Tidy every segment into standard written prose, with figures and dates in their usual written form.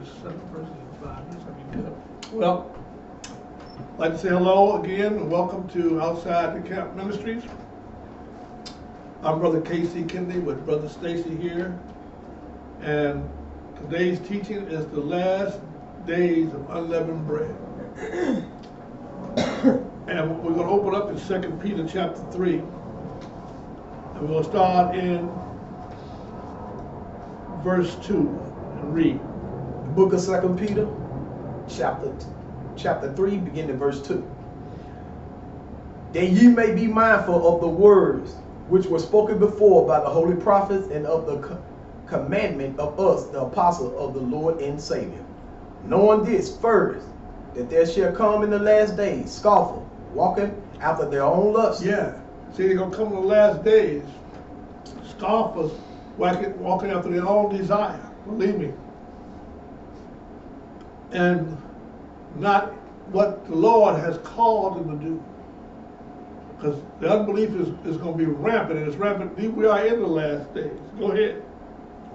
7 verses in 5 minutes. That'd be good. Well, I'd like to say hello again and welcome to Outside the Camp Ministries. I'm Brother Casey Kennedy with Brother Stacy here, and today's teaching is the last days of unleavened bread. And we're going to open up in 2 Peter chapter 3. And we're going to start in verse 2 and read. The book of 2 Peter, chapter 3, beginning at verse 2. That ye may be mindful of the words which were spoken before by the holy prophets, and of the commandment of us, the apostle of the Lord and Savior. Knowing this first, that there shall come in the last days scoffers, walking after their own lusts. Yeah. See, they're going to come in the last days. Scoffers walking after their own desire. Believe me. And not what the Lord has called them to do. Because the unbelief is going to be rampant, and it's rampant. We are in the last days. Go ahead.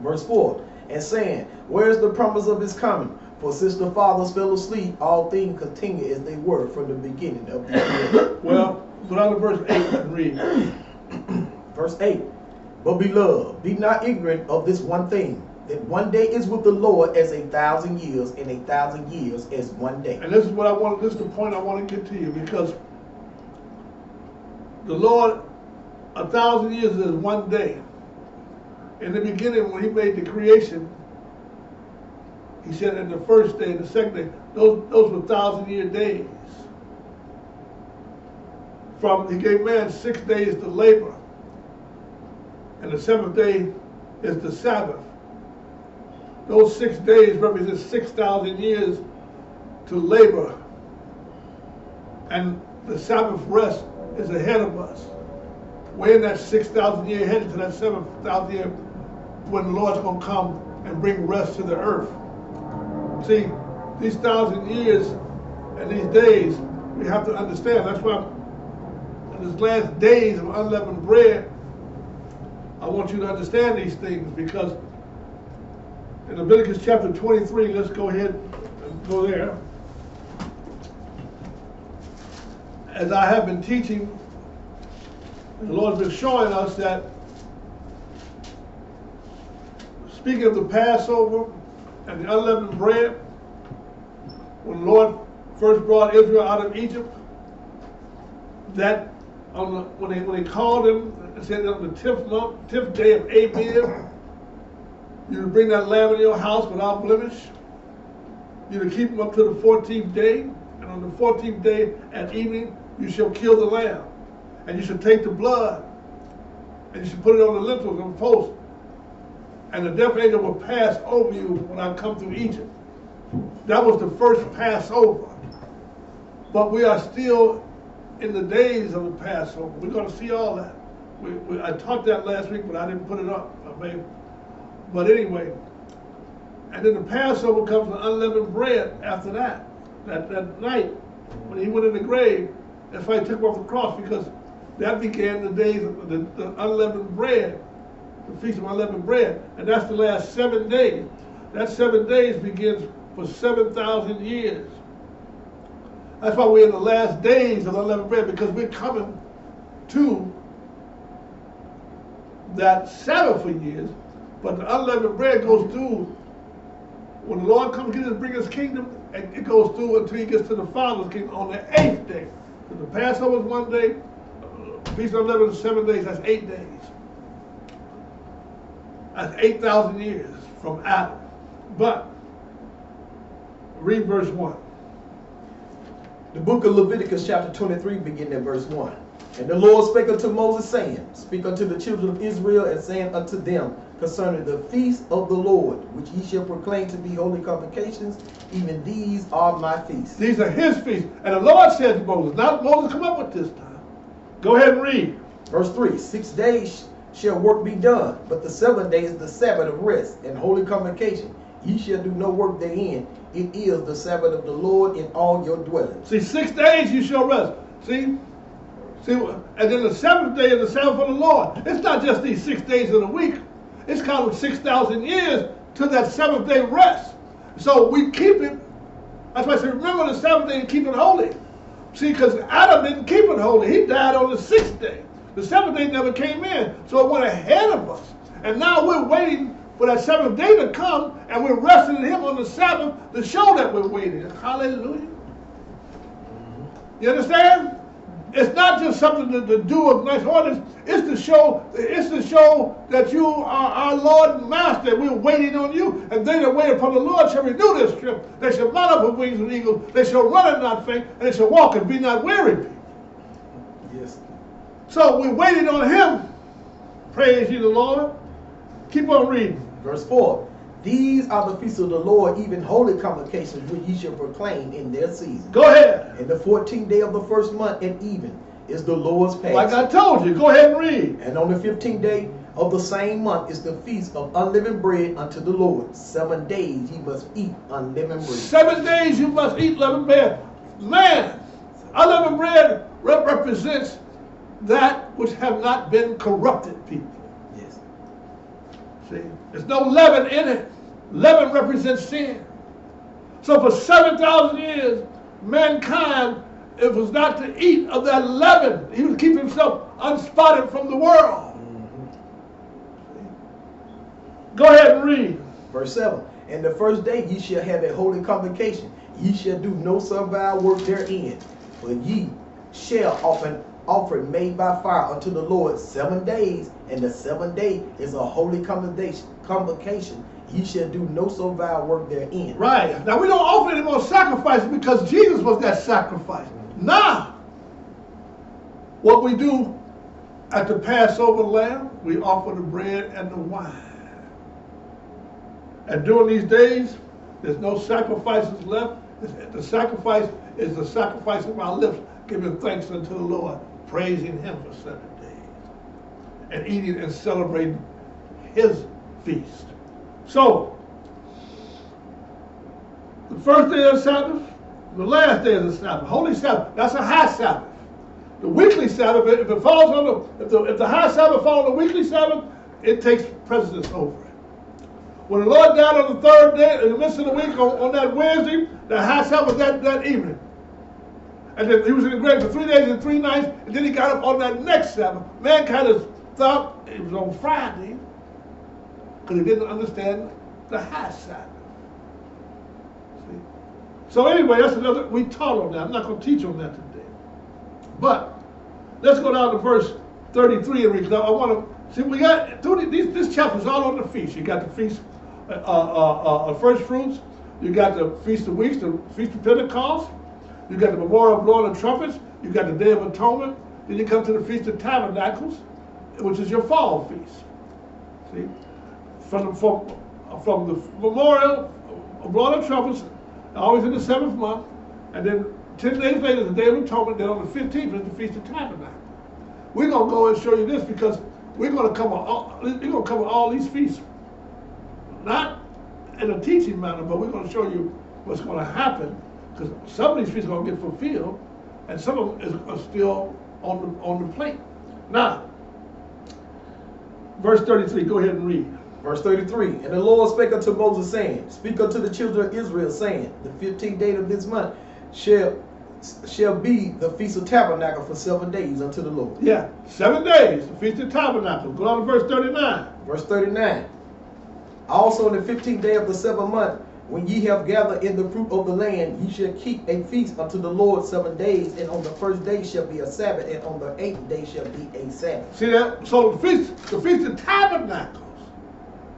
Verse 4. And saying, where is the promise of his coming? For since the fathers fell asleep, all things continue as they were from the beginning of the world. Well, go down to verse 8 and read. Verse 8. But beloved, be not ignorant of this one thing, that one day is with the Lord as 1,000 years, and 1,000 years as one day. And this is what I want. This is the point I want to get to you, because the Lord, 1,000 years is one day. In the beginning, when He made the creation, He said, in the first day and the second day, those were 1,000-year days. He gave man 6 days to labor, and the 7th day is the Sabbath. Those 6 days represent 6,000 years to labor, and the Sabbath rest is ahead of us. We're in that 6,000 year ahead to that 7,000 year when the Lord's going to come and bring rest to the earth. See, these 1,000 years and these days, we have to understand. That's why in these last days of unleavened bread, I want you to understand these things, because in Leviticus chapter 23, let's go ahead and go there. As I have been teaching, the Lord's been showing us that, speaking of the Passover and the unleavened bread, when the Lord first brought Israel out of Egypt, that when they called him and said on the 10th day of Abib, you to bring that lamb in your house without blemish, you to keep him up to the 14th day, and on the 14th day at evening you shall kill the lamb, and you shall take the blood, and you shall put it on the lintels of the post, and the death angel will pass over you when I come through Egypt. That was the first Passover. But we are still in the days of the Passover. We're going to see all that. I taught that last week, but I didn't put it up. But anyway, and then the Passover comes with unleavened bread after that. That night, when he went in the grave, that's why he took him off the cross, because that began the days of the unleavened bread, the Feast of Unleavened Bread. And that's the last 7 days. That 7 days begins for 7,000 years. That's why we're in the last days of unleavened bread, because we're coming to that Sabbath for years. But the unleavened bread goes through, when the Lord comes to bring his kingdom, and it goes through until he gets to the Father's kingdom on the 8th day. So the Passover is 1 day, Feast of Unleavened is 7 days, that's 8 days. That's 8,000 years from Adam. But, read verse 1. The book of Leviticus chapter 23, beginning at verse 1. And the Lord spake unto Moses, saying, Speak unto the children of Israel, and saying unto them concerning the feast of the Lord, which ye shall proclaim to be holy convocations, even these are my feasts. These are his feasts. And the Lord said to Moses, not Moses come up with this time. Go ahead and read. Verse 3. 6 days shall work be done, but the 7th day is the Sabbath of rest and holy convocation. Ye shall do no work therein. It is the Sabbath of the Lord in all your dwellings. See, 6 days you shall rest. See, and then the 7th day is the Sabbath of the Lord. It's not just these 6 days of the week. It's counting 6,000 years to that 7th day rest. So we keep it. That's why I say, remember the seventh day and keep it holy. See, because Adam didn't keep it holy. He died on the sixth day. The seventh day never came in, so it went ahead of us. And now we're waiting for that seventh day to come, and we're resting in him on the Sabbath to show that we're waiting. Hallelujah. You understand? It's not just something to do of nice orders. It's to show that you are our Lord and Master. We're waiting on you. And they that wait upon the Lord shall renew their strength. They shall mount up with wings of eagles. They shall run and not faint, and they shall walk and be not weary. Yes. So we're waiting on him. Praise ye the Lord. Keep on reading. Verse 4. These are the feasts of the Lord, even holy convocations, which ye shall proclaim in their season. Go ahead. And the 14th day of the first month at even is the Lord's Passover. Like I told you, go ahead and read. And on the 15th day of the same month is the feast of unleavened bread unto the Lord. 7 days ye must eat unleavened bread. 7 days you must eat unleavened bread. Man, unleavened bread represents that which have not been corrupted people. Yes. See, there's no leaven in it. Leaven represents sin. So for 7,000 years, mankind, it was not to eat of that leaven. He would keep himself unspotted from the world. Go ahead and read. Verse 7. And the first day ye shall have a holy convocation. Ye shall do no servile work therein, but ye shall offer offering made by fire unto the Lord 7 days, and the 7th day is a holy convocation. Ye shall do no servile work therein. Right. Now we don't offer any more sacrifices because Jesus was that sacrifice. Now, what we do at the Passover lamb, we offer the bread and the wine. And during these days, there's no sacrifices left. The sacrifice is the sacrifice of our lips, giving thanks unto the Lord, praising him for 7 days, and eating and celebrating his feast. So, the first day of the Sabbath, the last day of the Sabbath, Holy Sabbath, that's a high Sabbath. The weekly Sabbath, if it falls on if the high Sabbath falls on the weekly Sabbath, it takes precedence over it. When the Lord died on the third day, in the midst of the week, on that Wednesday, the high Sabbath was that evening. And then he was in the grave for 3 days and 3 nights, and then he got up on that next Sabbath. Man kind of thought it was on Friday, because he didn't understand the high Sabbath. See? So anyway, that's another, we taught on that. I'm not going to teach on that today. But let's go down to verse 33 and read. Now I want to see, we got this chapter is all on the feast. You got the feast of first fruits. You got the Feast of Weeks, the Feast of Pentecost. You got the Memorial of Blowing of Trumpets. You got the Day of Atonement. Then you come to the Feast of Tabernacles, which is your fall feast. See, from the Memorial of Blowing of Trumpets, always in the 7th month, and then 10 days later, the Day of Atonement. Then on the 15th is the Feast of Tabernacles. We're gonna go and show you this because we're gonna cover all these feasts, not in a teaching manner, but we're gonna show you what's gonna happen. Because some of these feasts are going to get fulfilled, and some of them are still on the plate. Now, verse 33, go ahead and read. Verse 33, and the Lord spake unto Moses, saying, Speak unto the children of Israel, saying, The 15th day of this month shall be the Feast of Tabernacle for 7 days unto the Lord. Yeah, 7 days, the Feast of Tabernacle. Go down to verse 39. Verse 39, also on the 15th day of the 7th month, when ye have gathered in the fruit of the land, ye shall keep a feast unto the Lord 7 days, and on the first day shall be a Sabbath, and on the 8th day shall be a Sabbath. See that? So the Feast of Tabernacles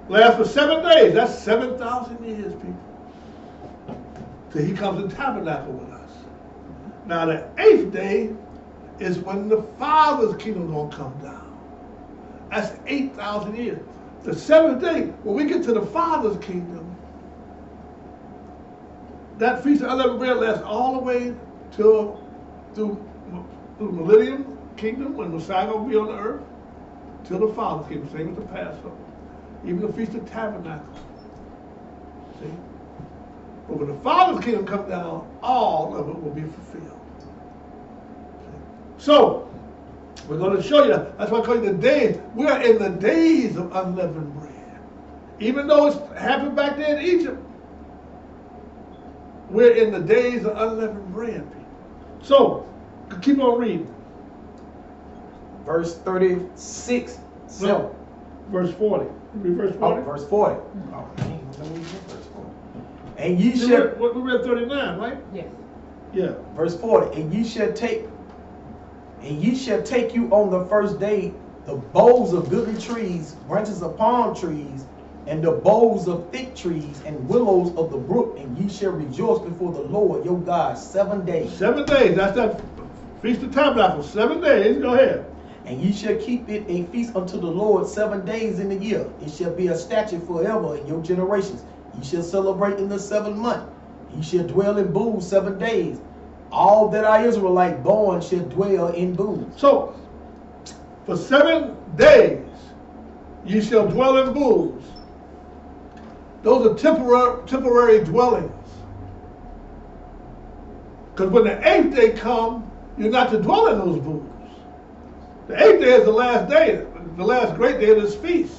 lasts for 7 days. That's 7,000 years, people. Till he comes in tabernacle with us. Now the 8th day is when the Father's kingdom is going to come down. That's 8,000 years. The 7th day, when we get to the Father's kingdom, that Feast of Unleavened Bread lasts all the way through the millennium kingdom, when Messiah will be on the earth, till the Father's kingdom, same as the Passover. Even the Feast of Tabernacles. See? But when the Father's kingdom comes down, all of it will be fulfilled. See? So, we're going to show you that. That's why I call you the days. We are in the days of unleavened bread. Even though it's happened back there in Egypt, we're in the days of unleavened bread, people. So, keep on reading. Verse 36. No, verse 40. Read verse 40. Oh, verse 40. Oh, man, let me read verse 40. And ye We shall, read 39, right? Yes. Yeah. verse 40, and ye shall take you on the first day the boughs of goodly trees, branches of palm trees, and the boughs of thick trees, and willows of the brook, and ye shall rejoice before the Lord your God 7 days. 7 days. That's that Feast of Tabernacles. 7 days. Go ahead. And ye shall keep it a feast unto the Lord 7 days in the year. It shall be a statute forever in your generations. Ye shall celebrate in the 7th month. Ye shall dwell in booths 7 days. All that are Israelite born shall dwell in booths. So, for 7 days, ye shall dwell in booths. Those are temporary dwellings. Because when the 8th day comes, you're not to dwell in those booths. The 8th day is the last day, the last great day of this feast.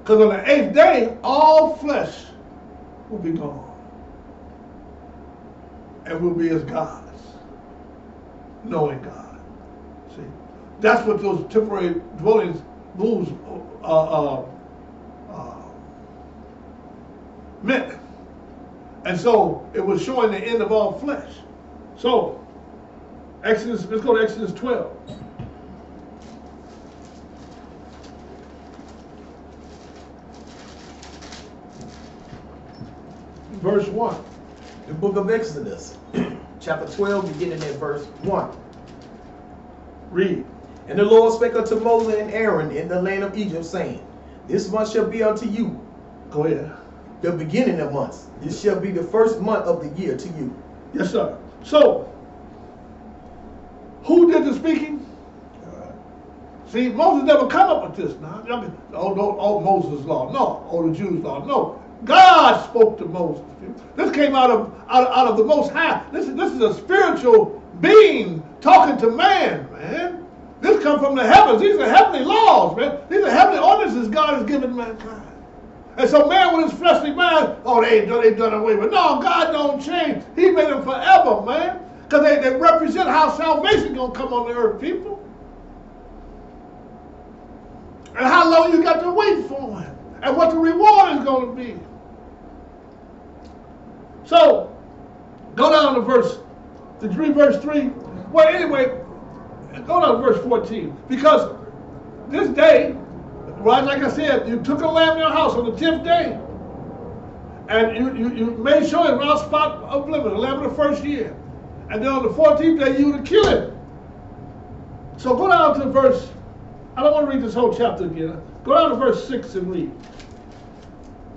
Because on the 8th day, all flesh will be gone. And we'll be as gods, knowing God. See, that's what those temporary dwellings, booths, meant. And so it was showing the end of all flesh. So, Exodus, let's go to Exodus 12. Verse 1. The book of Exodus, chapter 12, beginning at verse 1. Read. And the Lord spake unto Moses and Aaron in the land of Egypt, saying, This month shall be unto you Go ahead. the beginning of months. This shall be the first month of the year to you. Yes, sir. So, who did the speaking? See, Moses never come up with this now. Oh, Moses' law. No. Oh, the Jews' law. No. God spoke to Moses. This came out of the Most High. This is a spiritual being talking to man, man. This comes from the heavens. These are heavenly laws, man. These are heavenly ordinances God has given mankind. And so man with his fleshly mind, oh, they done away with. No, God don't change. He made them forever, man. Because they represent how salvation going to come on the earth, people. And how long you got to wait for him. And what the reward is going to be. So, go down to verse 3. Well, anyway, go down to verse 14. Because this day, right, like I said, you took a lamb in your house on the 10th day. And you made sure it was spot of blemish, the lamb of the first year. And then on the 14th day, you would kill it. So go down to verse, I don't want to read this whole chapter again. Go down to verse 6 and read.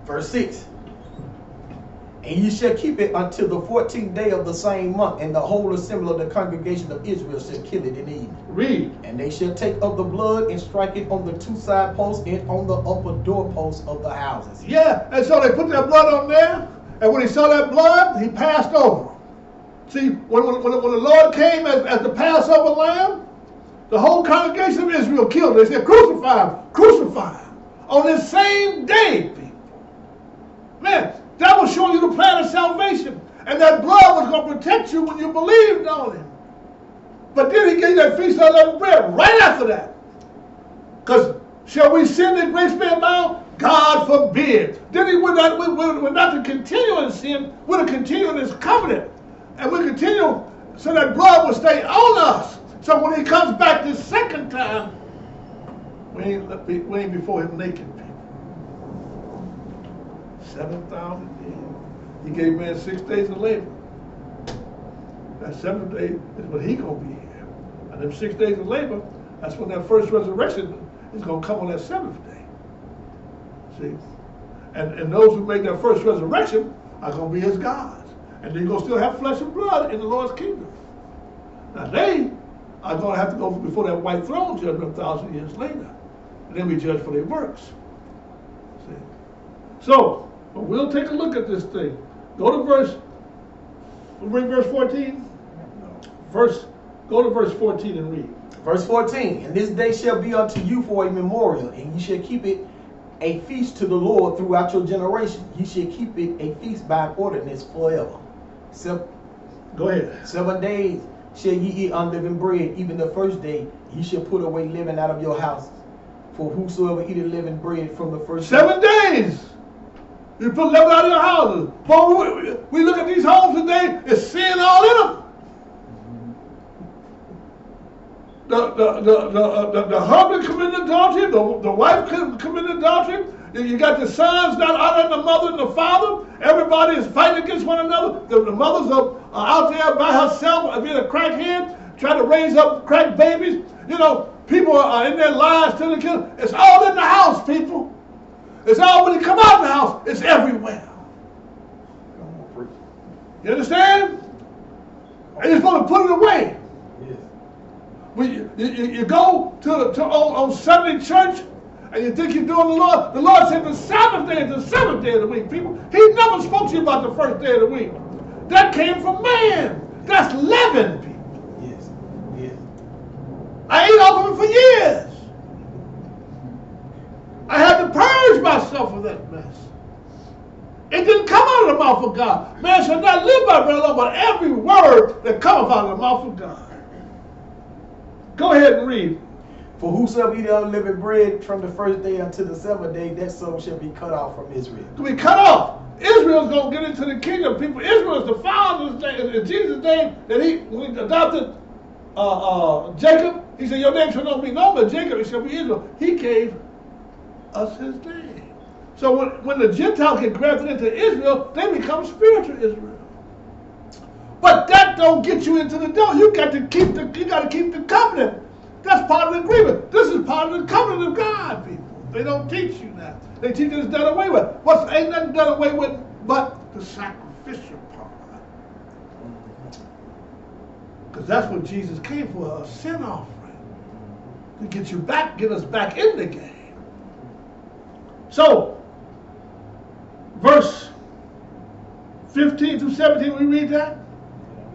Verse 6. And ye shall keep it until the 14th day of the same month, and the whole assembly of the congregation of Israel shall kill it in the evening. Read. And they shall take of the blood and strike it on the 2 side posts and on the upper doorposts of the houses. Yeah, and so they put that blood on there, and when he saw that blood, he passed over. See, when the Lord came as the Passover lamb, the whole congregation of Israel killed him. They said, crucify him, crucify him. On this same day, people. Man, that was showing you the plan of salvation. And that blood was going to protect you when you believed on him. But then he gave that feast of unleavened bread right after that. Because shall we sin that grace may abound? God forbid. Then we're not to continue in sin, we're to continue in this covenant. And we continue so that blood will stay on us. So when he comes back this second time, we ain't before him naked, people. 7,000 years. He gave man 6 days of labor. That 7th day is when he gonna be here. And them 6 days of labor, that's when that first resurrection is gonna come on that 7th day. See? And those who make that first resurrection are gonna be his gods. And they're gonna still have flesh and blood in the Lord's kingdom. Now they are gonna have to go before that white throne judgment 1,000 years later. And then we judge for their works. See? So, but we'll take a look at this thing. Go to verse 14. Go to verse 14 and read. Verse 14. And this day shall be unto you for a memorial, and ye shall keep it a feast to the Lord throughout your generation. Ye shall keep it a feast by an ordinance forever. Go ahead. 7 days shall ye eat unleavened bread. Even the first day ye shall put away leaven out of your houses. For whosoever eateth leavened bread from the first 7 days. You put leaven out of your houses. Boy, we look at these homes today, it's sin all in them. The husband committed adultery, the wife committed adultery. You got the sons not honoring the mother and the father. Everybody is fighting against one another. The mothers are out there by herself, being a crackhead, trying to raise up crack babies. You know, people are in their lives till they kill. It's all in the house, people. It's all when you come out of the house. It's everywhere. You understand? And you're supposed to put it away. When you go on Sunday church and you think you're doing the Lord said the Sabbath day is the seventh day of the week, people. He never spoke to you about the first day of the week. That came from man. That's leaven, people. Yes. Yes. I ate off of it for years. I had to purge myself of that mess. It didn't come out of the mouth of God. Man shall not live by bread alone, but every word that cometh out of the mouth of God. Go ahead and read. For whosoever eat unleavened bread from the first day until the seventh day, that soul shall be cut off from Israel. To be cut off. Israel's going to get into the kingdom. People, Israel is the father's name. In Jesus' name, that when he adopted Jacob, he said, your name shall not be known but Jacob, it shall be Israel. He gave us his name. So when the Gentiles get grafted into Israel, they become spiritual Israel. But that don't get you into the door. You got to keep the covenant. That's part of the agreement. This is part of the covenant of God, people. They don't teach you that. They teach you it's done away with. Ain't nothing done away with but the sacrificial part. Because that's what Jesus came for, a sin offering. To get you back, get us back in the game. So, verse 15 through 17, we read that?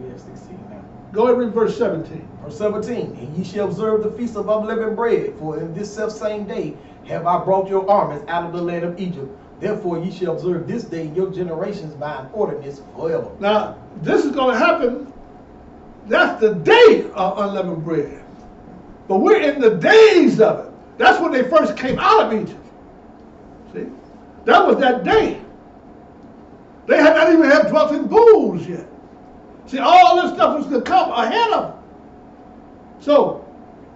We have 16 now. Go ahead and read verse 17. Verse 17, and ye shall observe the feast of unleavened bread, for in this selfsame day have I brought your armies out of the land of Egypt. Therefore ye shall observe this day your generations by an ordinance forever. Now, this is going to happen. That's the day of unleavened bread. But we're in the days of it. That's when they first came out of Egypt. See? That was that day. They had not even have dwelt in bulls yet. See, all this stuff was to come ahead of them. So,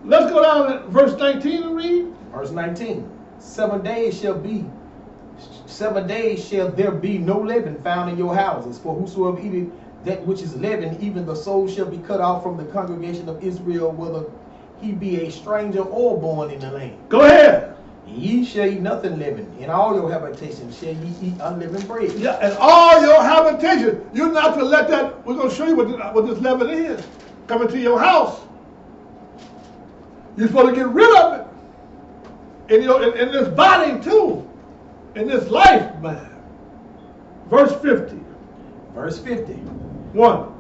let's go down to verse 19 and read. Verse 19, 7 days shall there be no leaven found in your houses. For whosoever eateth that which is leavened, even the soul shall be cut off from the congregation of Israel, whether he be a stranger or born in the land. Go ahead. Ye shall eat nothing leavened. In all your habitations shall ye eat unleavened bread. Yeah, and all your habitation. You're not to let that. We're going to show you what this leaven is. Coming to your house. You're supposed to get rid of it. In this body too. In this life, man. Verse 50. Verse 50. 1.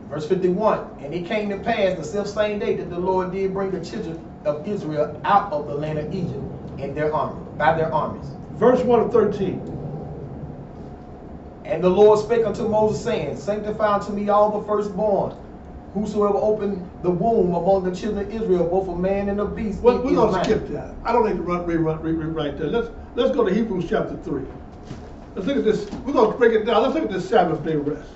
Verse 51. And it came to pass the selfsame day that the Lord did bring the children of Israel out of the land of Egypt and their army, by their armies. Verse 1 of 13. And the Lord spake unto Moses, saying, sanctify unto me all the firstborn. Whosoever opened the womb among the children of Israel, both a man and a beast. Well, we're going to skip that. I don't need to rewrite that. Let's go to Hebrews chapter 3. Let's look at this. We're going to break it down. Let's look at this Sabbath day rest.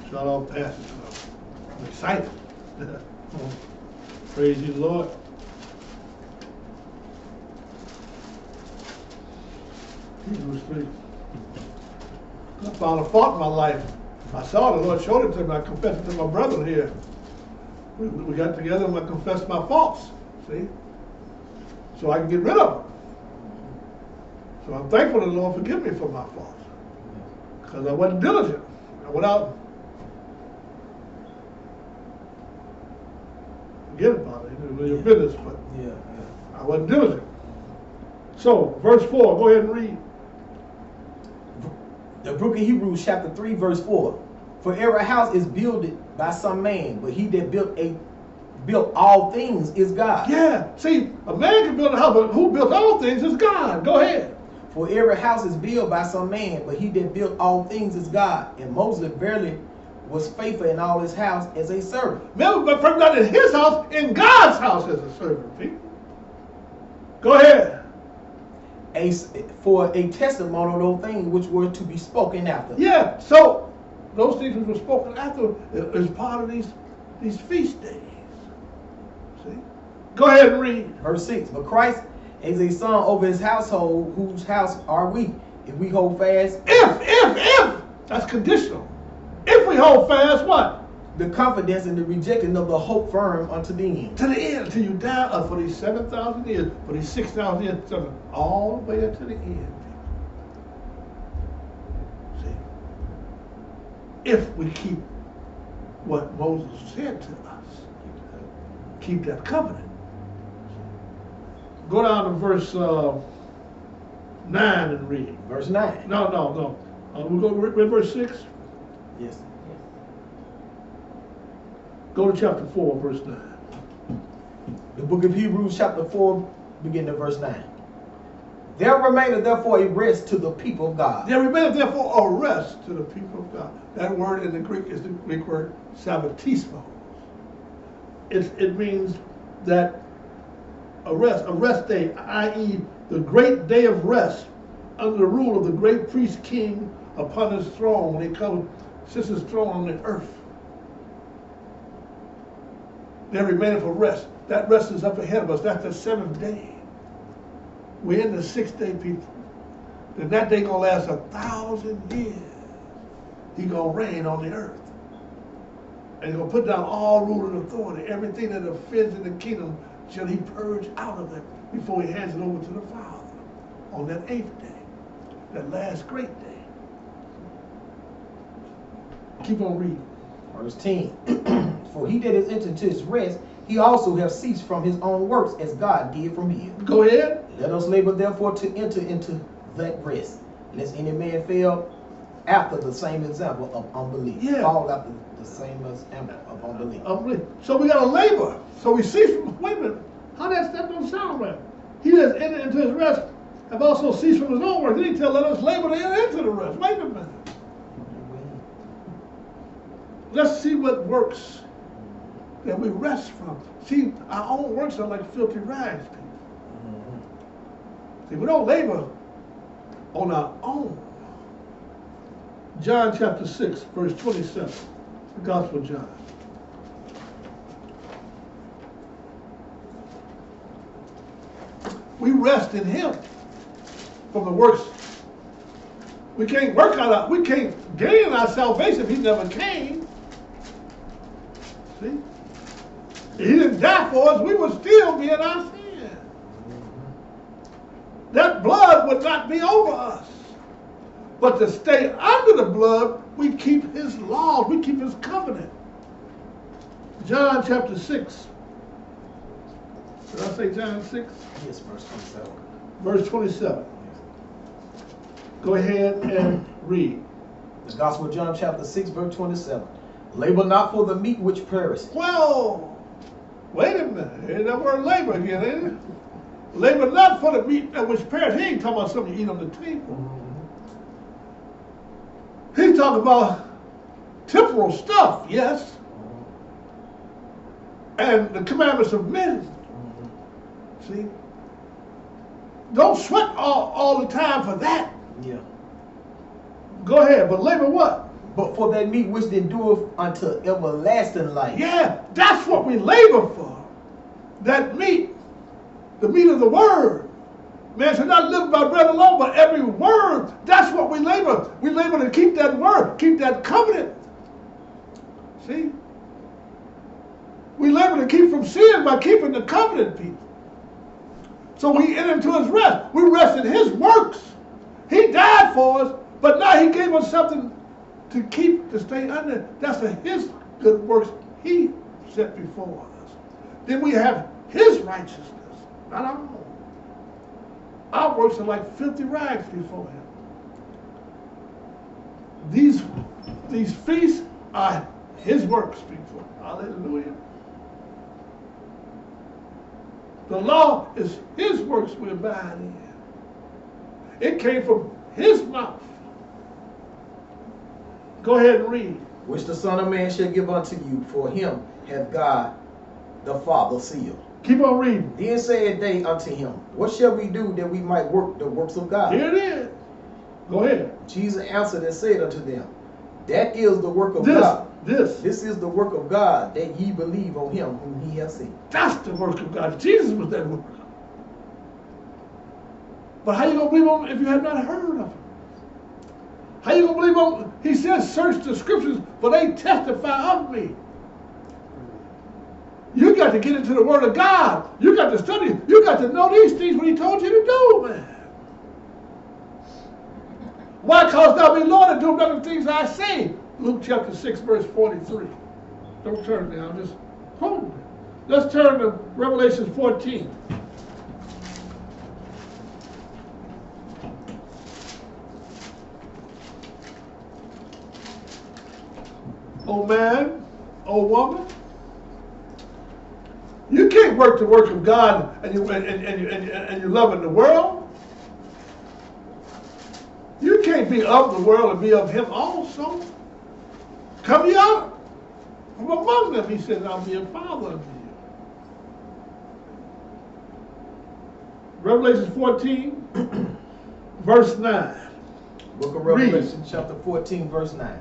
Shut off passage. I'm excited. Praise you, Lord. Hebrews 3. I found a fault in my life. I saw the Lord showed it to me. I confessed it to my brother here. We got together and I confessed my faults. See? So I can get rid of them. So I'm thankful to the Lord forgive me for my faults. Because I wasn't diligent. I went out. Forget about it. It was your business, but I wasn't diligent. So, verse 4, go ahead and read. The book of Hebrews chapter 3 verse 4. For every house is builded by some man, but he that built all things is God. Yeah, see, a man can build a house, but who built all things is God. Go ahead. For every house is built by some man, but he that built all things is God. And Moses verily was faithful in all his house as a servant. Remember, but from not in his house, in God's house as a servant, people. Go ahead. For a testimony of those things which were to be spoken after. Yeah, so those things which were spoken after is part of these feast days. See? Go ahead and read. Verse 6. But Christ is a son over his household, whose house are we, if we hold fast. If. That's conditional. If we hold fast, what? The confidence and the rejecting of the hope firm unto the end. To the end, until you die for these 7,000 years, for these 6,000 years, all the way up to the end. See? If we keep what Moses said to us, keep that covenant. Go down to verse 9 and read. Verse 9. No. We'll go read verse 6. Yes. Go to chapter 4, verse 9. The book of Hebrews chapter 4, beginning at verse 9. There remaineth therefore a rest to the people of God. There remaineth therefore a rest to the people of God. That word in the Greek is the Greek word sabbatismos. It means that a rest day, i.e. the great day of rest under the rule of the great priest king upon his throne when he comes, sits his throne on the earth. There remaineth a rest. That rest is up ahead of us. That's the seventh day. We're in the sixth day, people. Then that day gonna last 1,000 years. He gonna reign on the earth. And he's gonna put down all rule and authority. Everything that offends in the kingdom shall he purge out of it before he hands it over to the Father on that 8th day, that last great day. Keep on reading. Verse 10. For he that is entered into his rest, he also have ceased from his own works as God did from his. Go ahead. Let us labor therefore to enter into that rest, lest any man fail after the same example of unbelief. Yeah. Fall after the same example of unbelief. So we gotta labor. So we cease from, wait a minute, that don't sound right. He that entered into his rest have also ceased from his own work. Then he tell, let us labor to enter into the rest. Wait a minute. Let's see what works that we rest from. See, our own works are like filthy rags, people. See, we don't labor on our own. John chapter 6, verse 27, the Gospel of John. We rest in him from the works. We can't we can't gain our salvation if he never came. See? If he didn't die for us, we would still be in our sin. That blood would not be over us. But to stay under the blood, we keep his laws, we keep his covenant. John chapter 6. Did I say John 6? Yes, verse 27. Verse 27. Go ahead and read. The Gospel of John chapter 6, verse 27. Labor not for the meat which perishes. Well, wait a minute. Here's that word labor again, ain't it? Labor not for the meat which perishes. He ain't talking about something you eat on the table. He's talking about temporal stuff, yes. And the commandments of men. See? Don't sweat all the time for that. Yeah. Go ahead, but labor what? But for that meat which endureth unto everlasting life. Yeah, that's what we labor for. That meat, the meat of the word. Man should not live by bread alone, but every word. That's what we labor. We labor to keep that word, keep that covenant. See? We labor to keep from sin by keeping the covenant, people. So we enter into his rest. We rest in his works. He died for us, but now he gave us something to keep, to stay under. That's his good works he set before us. Then we have his righteousness, not our own. Our works are like filthy rags before him. These feasts are his works before him. Hallelujah. The law is his works we abide in. It came from his mouth. Go ahead and read. Which the Son of Man shall give unto you, for him hath God the Father sealed. Keep on reading. Then said they unto him, what shall we do that we might work the works of God? Here it is. Go ahead. Jesus answered and said unto them, that is the work of God. This is the work of God, that ye believe on him whom he hath sent. That's the work of God. Jesus was that work. But how you going to believe on him if you have not heard of him? How you going to believe on him? He says, search the scriptures, for they testify of me. You got to get into the word of God. You got to study. You got to know these things when he told you to do, man. Why cause thou me, Lord, to do none of the things I say? Luke chapter 6, verse 43. Don't turn now, just hold it. Let's turn to Revelation 14. Oh man, oh woman, you can't work the work of God and you're loving the world. You can't be of the world and be of him also. Come ye out from among them, he says, I'll be a father unto you. Revelation 14, verse 9. Book of Revelation, chapter 14, verse 9.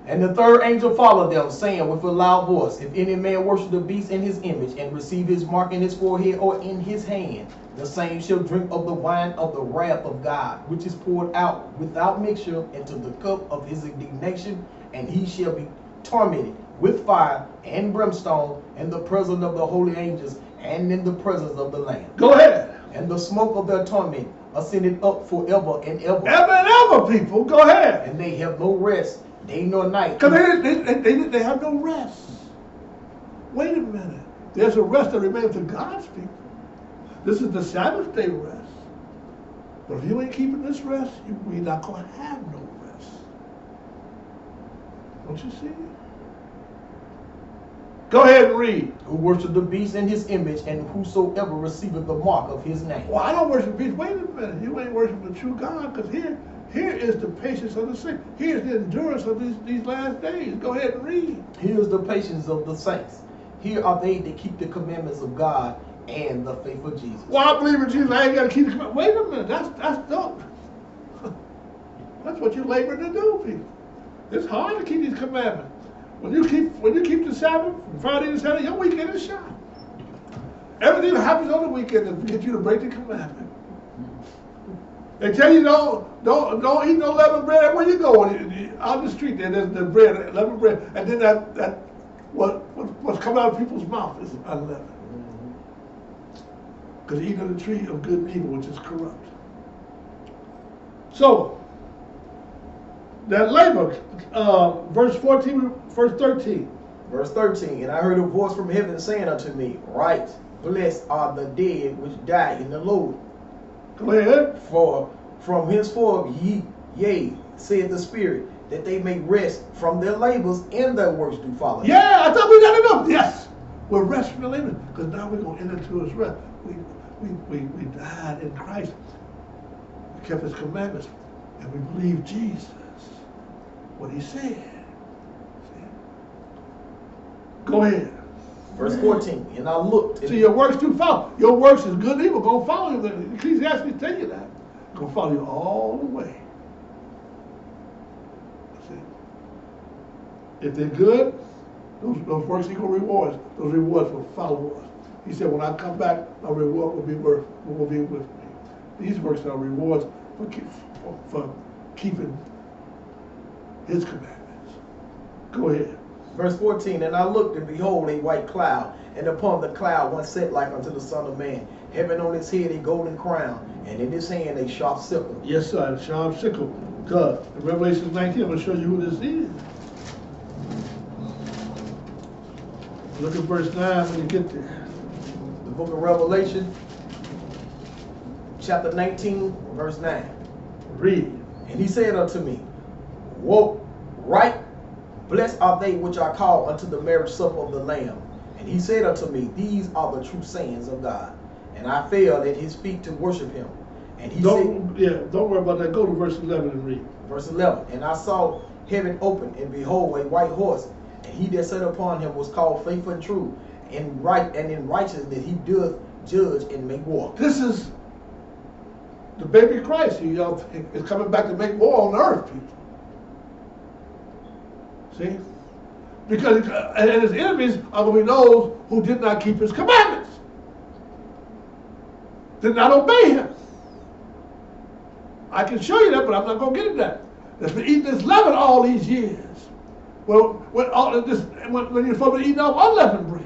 And the third angel followed them, saying with a loud voice, if any man worship the beast in his image, and receive his mark in his forehead or in his hand, the same shall drink of the wine of the wrath of God, which is poured out without mixture into the cup of his indignation, and he shall be tormented with fire and brimstone in the presence of the holy angels and in the presence of the Lamb. Go ahead. And the smoke of their torment ascended up forever and ever. Ever and ever, people. Go ahead. And they have no rest, day nor night. Because they have no rest. Wait a minute. There's a rest that remains to God's people. This is the Sabbath day rest. But if you ain't keeping this rest, we're not going to have no rest. Don't you see? Go ahead and read. Who worship the beast in his image, and whosoever receiveth the mark of his name. Well, I don't worship the beast. Wait a minute. You ain't worshiping the true God, because here is the patience of the saints. Here's the endurance of these last days. Go ahead and read. Here is the patience of the saints. Here are they that keep the commandments of God and the faith of Jesus. Well, I believe in Jesus. I ain't got to keep the commandments. Wait a minute. That's dope. That's what you're laboring to do, people. It's hard to keep these commandments. When you keep the Sabbath, from Friday to Saturday, your weekend is shot. Everything that happens on the weekend is to get you to break the commandment. They tell you don't eat no leavened bread everywhere you go. Out the street there's bread, leavened bread, and then that what's coming out of people's mouth is unleavened. Because eating of the tree of good and evil, which is corrupt. So that labor, verse 14, verse 13. Verse 13, and I heard a voice from heaven saying unto me, Right, blessed are the dead which die in the Lord. Go ahead. For from henceforth yea, saith the Spirit, that they may rest from their labors and their works do follow. Yeah, I thought we got to know. Yes, we're rest from the labor, because now we're going to enter into his rest. We died in Christ. We kept his commandments, and we believe Jesus, what he said. Go ahead. Verse 14, and I looked. So your works do follow. Your works is good and evil. Going to follow you. Ecclesiastes tell you that. Going to follow you all the way. If they're good, those works he going to reward us. Those rewards will follow us. He said, when I come back, my reward will be with me. These works are rewards for keeping his commandments. Go ahead. Verse 14, and I looked, and behold, a white cloud, and upon the cloud one sat like unto the Son of Man, having on his head a golden crown, and in his hand a sharp sickle. Yes, sir, a sharp sickle. God, in Revelation 19, I'm going to show you who this is. Look at verse 9 when you get there. The book of Revelation, chapter 19, verse 9. Read. And he said unto me, Woe, right, blessed are they which are called unto the marriage supper of the Lamb. And he said unto me, These are the true sayings of God. And I fell at his feet to worship him. And he don't worry about that. Go to verse 11 and read. Verse 11. And I saw heaven open, and behold, a white horse. And he that sat upon him was called Faithful and True. And in righteousness he doth judge and make war. This is the baby Christ. He is coming back to make war on earth, people. See? Because and his enemies are going to be those who did not keep his commandments, did not obey him. I can show you that, but I'm not going to get into that. That's been eating this leaven all these years. Well, when you're supposed to be eating off unleavened bread.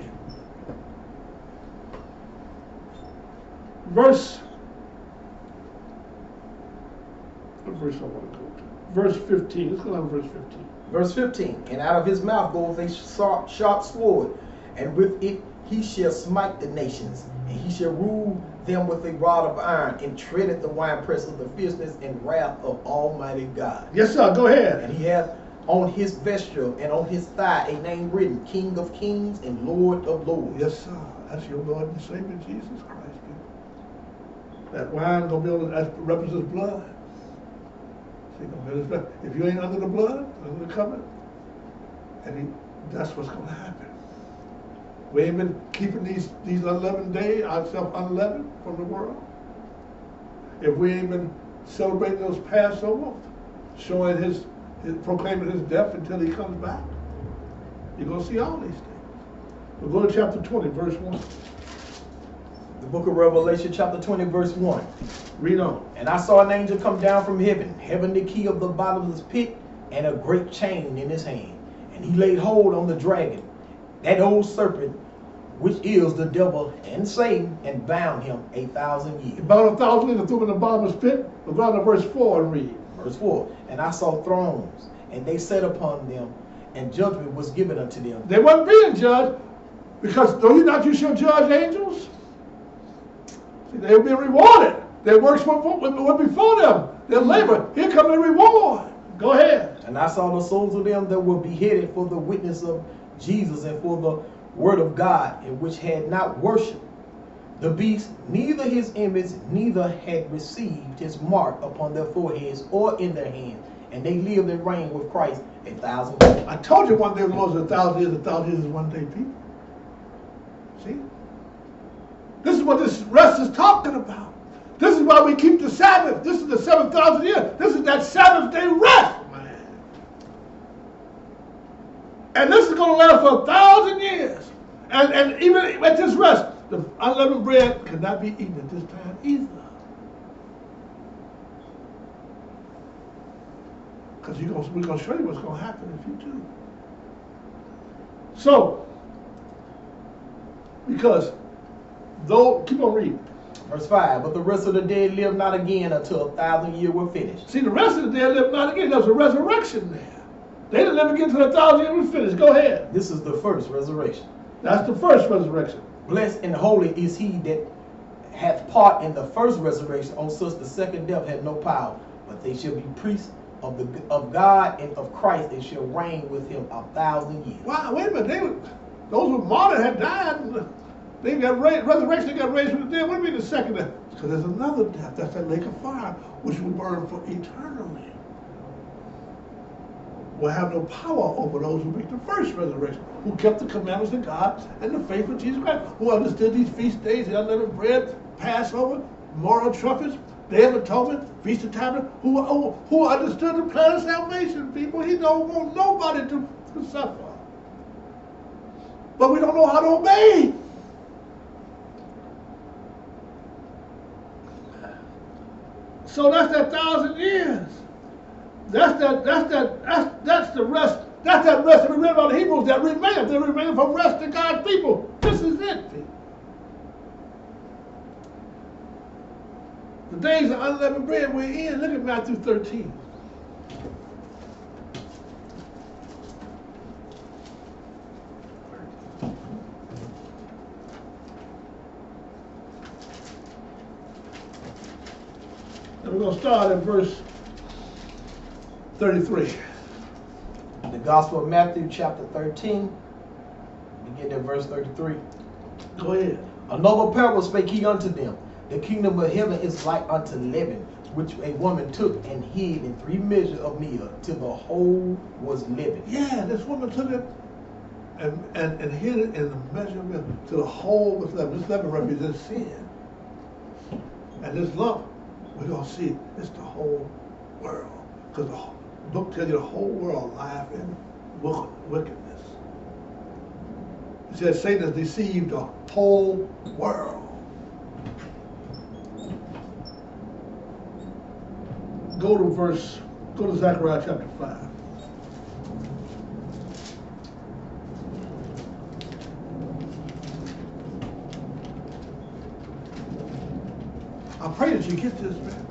What verse I want to go to? Verse 15. Let's go down to verse 15. Verse 15. And out of his mouth goeth a sharp sword, and with it he shall smite the nations, and he shall rule them with a rod of iron, and treadeth the winepress of the fierceness and wrath of Almighty God. Yes, sir. Go ahead. And he hath on his vesture and on his thigh a name written, King of Kings and Lord of Lords. Yes, sir. That's your Lord and Savior Jesus Christ, people. That wine gonna be on that represents blood. See, if you ain't under the blood, under the covenant, that's what's gonna happen. We ain't been keeping these unleavened days, ourselves unleavened from the world. If we ain't been celebrating those Passover, showing his proclaiming his death until he comes back, you're gonna see all these things. We'll go to chapter 20, verse 1. The book of Revelation, chapter 20, verse 1. Read on. And I saw an angel come down from heaven, having the key of the bottomless pit and a great chain in his hand. And he laid hold on the dragon, that old serpent, which is the devil and Satan, and bound him 1,000 years. Bound 1,000 years and threw him in the bottomless pit. We'll go down to verse 4 and read. Verse 4. And I saw thrones, and they sat upon them, and judgment was given unto them. They weren't being judged, because though you shall judge angels, see, they will be rewarded. Their works were before them. Their labor. Here come the reward. Go ahead. And I saw the souls of them that were beheaded for the witness of Jesus and for the word of God, and which had not worshipped the beast, neither his image, neither had received his mark upon their foreheads or in their hands. And they lived and reigned with Christ 1,000 years. I told you one day was 1,000 years. 1,000 years is one day, people. See? This is what this rest is talking about. This is why we keep the Sabbath. This is the 7,000 years. This is that Sabbath day rest, man. And this is going to last for 1,000 years. And even at this rest, the unleavened bread cannot be eaten at this time either. Because we're going to show you what's going to happen if you do. So, because though, keep on reading. Verse 5. But the rest of the dead lived not again until 1,000 years were finished. See, the rest of the dead lived not again. There's a resurrection there. They didn't live again until 1,000 years was finished. Go ahead. This is the first resurrection. That's the first resurrection. Blessed and holy is he that hath part in the first resurrection. On such the second death had no power, but they shall be priests of God and of Christ, and shall reign with him 1,000 years. Wow, wait a minute. Those who martyred had died. They got raised, resurrection, they got raised from the dead. What do you mean the second death? Because there's another death. That's that lake of fire, which will burn for eternally. Will have no power over those who make the first resurrection, who kept the commandments of God and the faith of Jesus Christ, who understood these feast days, the unleavened bread, Passover, moral trumpets, Day of Atonement, Feast of Tabernacles, who understood the plan of salvation, people. He don't want nobody to suffer. But we don't know how to obey. So that's that 1,000 years. That's the rest. That's that rest that we read about the Hebrews that remain. They remain from rest to God's people. This is it, people. The days of unleavened bread we're in. Look at Matthew 13. going to start at verse 33. The Gospel of Matthew, chapter 13, begin at verse 33. Go ahead. Another parable spake he unto them. The kingdom of heaven is like unto leaven, which a woman took and hid in 3 measures of meal, till the whole was leavened. Yeah, this woman took it and hid it in the measure of meal, till the whole was leavened. This leaven represents sin. And this lump, we're going to see, it's the whole world. Because the book tells you the whole world life in wickedness. It says Satan has deceived the whole world. Go to Zechariah chapter 5. I pray that you get this, man.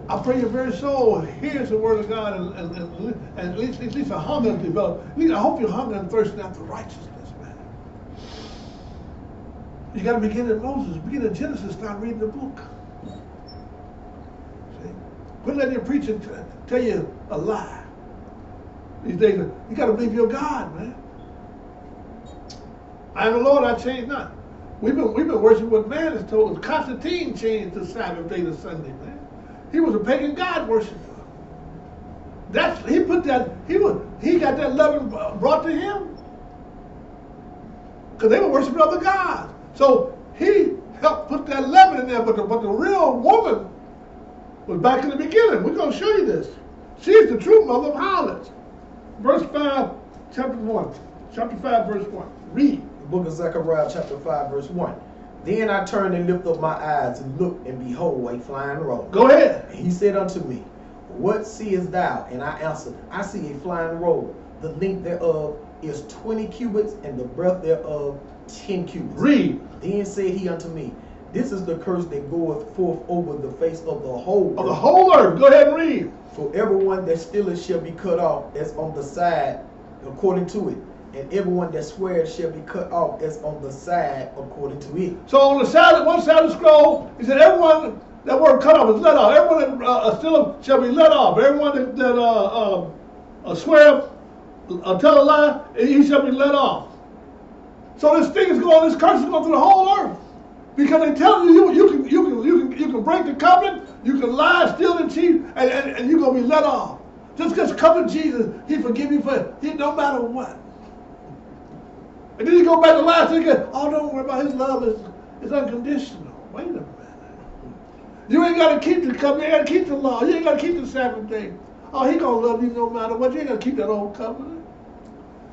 I pray your very soul hears the word of God and at least a hunger develop. I hope you're hungry and thirsting after righteousness, man. You got to begin at Moses. Begin at Genesis, start reading the book. See? Quit letting your preacher tell you a lie. These days, you got to believe you're God, man. I am the Lord, I change not. We've been worshiping what man has told us. Constantine changed the Sabbath day to Sunday, man. He was a pagan God worshiper. He got that leaven brought to him. Because they were worshiping other gods. So he helped put that leaven in there, but the real woman was back in the beginning. We're going to show you this. She's the true mother of harlots. Verse 5, chapter 1. Chapter 5, verse 1. Read. The book of Zechariah, chapter 5, verse 1. Then I turned and lifted up my eyes and looked, and behold, a flying robe. Go ahead. And he said unto me, What seest thou? And I answered, I see a flying robe. The length thereof is 20 cubits, and the breadth thereof 10 cubits. Read. Then said he unto me, This is the curse that goeth forth over the face of the whole earth. Of the whole earth. Go ahead and read. For everyone that stealeth shall be cut off as on the side according to it. And everyone that swears shall be cut off as on the side according to it. So on the side, one side of the scroll, he said, everyone, that word cut off is let off. Everyone that stealeth shall be let off. Everyone that swear, tell a lie, he shall be let off. So this thing is going, this curse is going through the whole earth. Because they tell you you can break the covenant, you can lie, steal, and cheat, and you're going to be let off. Just because come to Jesus, he forgive you for it, no matter what. And then you go back to life thinking, oh, don't worry about his love is unconditional. Wait a minute. You ain't got to keep the covenant, you ain't got to keep the law, you ain't got to keep the Sabbath day. Oh, he going to love you no matter what. You ain't got to keep that old covenant.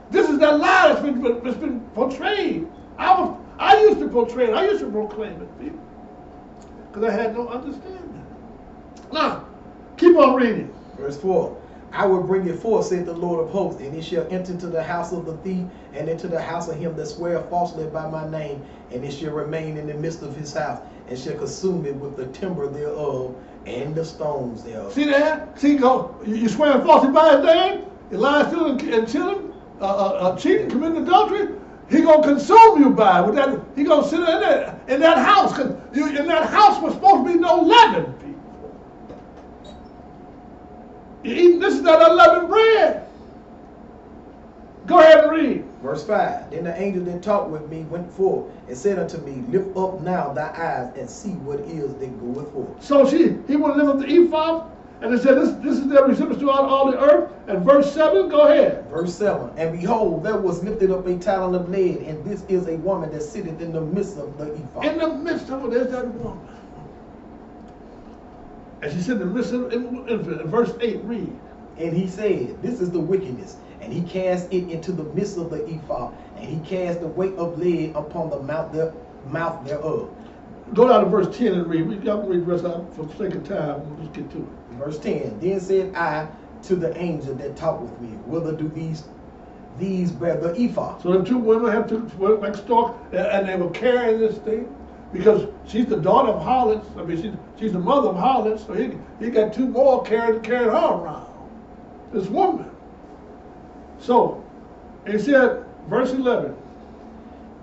This is that lie that's been portrayed. I used to portray it. I used to proclaim it, people. Because I had no understanding. Now, keep on reading. Verse 4. I will bring it forth, said the Lord of hosts, and it shall enter into the house of the thief, and into the house of him that sweareth falsely by my name, and it shall remain in the midst of his house, and shall consume it with the timber thereof, and the stones thereof. See that? See, you swearing falsely by his name, you lying, stealing, and killing, cheating, committing adultery. He gonna consume you by with that. He gonna sit in that house, because in that house was supposed to be no leaven, people. This is that unleavened bread. Go ahead and read. Verse 5. Then the angel that talked with me went forth and said unto me, Lift up now thy eyes and see what is that goeth forth. So he want to lift up the ephod, and it said this is their resemblance throughout all the earth. And verse 7, go ahead. Verse 7. And behold, there was lifted up a talent of lead, and this is a woman that sitteth in the midst of the ephod. In the midst of it, there's that woman. And she said in the midst of it, in verse 8, read. And he said, This is the wickedness. And he cast it into the midst of the ephod, and he cast the weight of lead upon the mouth thereof. Go down to verse 10 and read. Y'all can read the rest out for the sake of time. We'll just get to it. Verse 10. Then said I to the angel that talked with me, Whither do these bear the ephod? So the two women had to work like stork, and they were carrying this thing. Because she's the daughter of harlots. I mean, she's the mother of harlots. So he got two more carrying her around. This woman. So, he said, verse 11.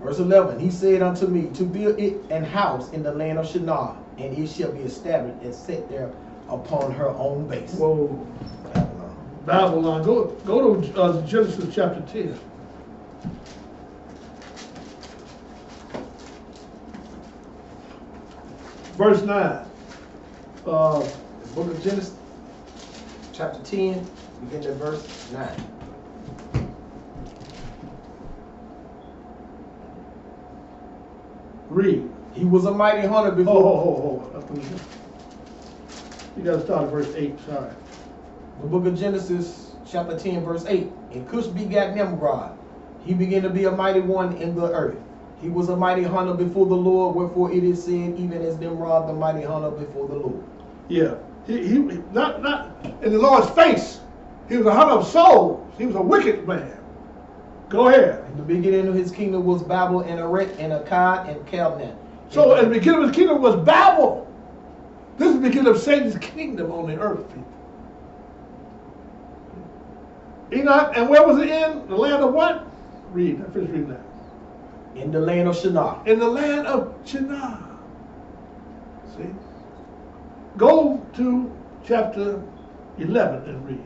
Verse 11. He said unto me, To build it an house in the land of Shinar, and it shall be established and set there upon her own base. Whoa. Babylon. Go to Genesis chapter 10. Verse 9. The book of Genesis, chapter 10, beginning at verse 9. Read. He was a mighty hunter before. You got to start at verse 8. Sorry. The book of Genesis, chapter 10, verse 8. And Cush begat Nimrod. He began to be a mighty one in the earth. He was a mighty hunter before the Lord, wherefore it is said, even as Nimrod, the mighty hunter before the Lord. Yeah. He not in the Lord's face. He was a hunter of souls. He was a wicked man. Go ahead. And the beginning of his kingdom was Babel and Erech and Akkad and Calneh. So at the beginning of his kingdom was Babel. This is the beginning of Satan's kingdom on the earth, people. Enoch, and where was it in? The land of what? Read. I finished reading that. In the land of Shinar. In the land of Shinar. See? Go to chapter 11 and read.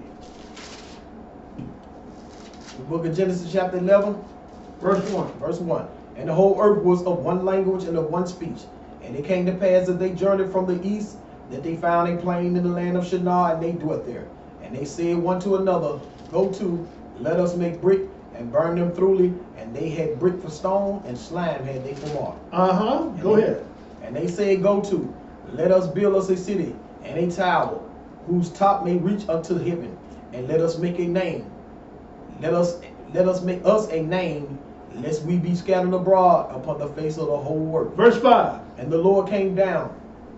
The book of Genesis, chapter 11, Verse 1. verse 1. And the whole earth was of one language and of one speech. And it came to pass that they journeyed from the east, that they found a plain in the land of Shinar, and they dwelt there. And they said one to another, Go to, let us make brick, and burn them thoroughly. And they had brick for stone, and slime had they for mortar. Go ahead. And they said, Go to, let us build us a city, and a tower, whose top may reach unto heaven, and let us make a name. Let us make us a name, lest we be scattered abroad upon the face of the whole earth. Verse 5. And the Lord came down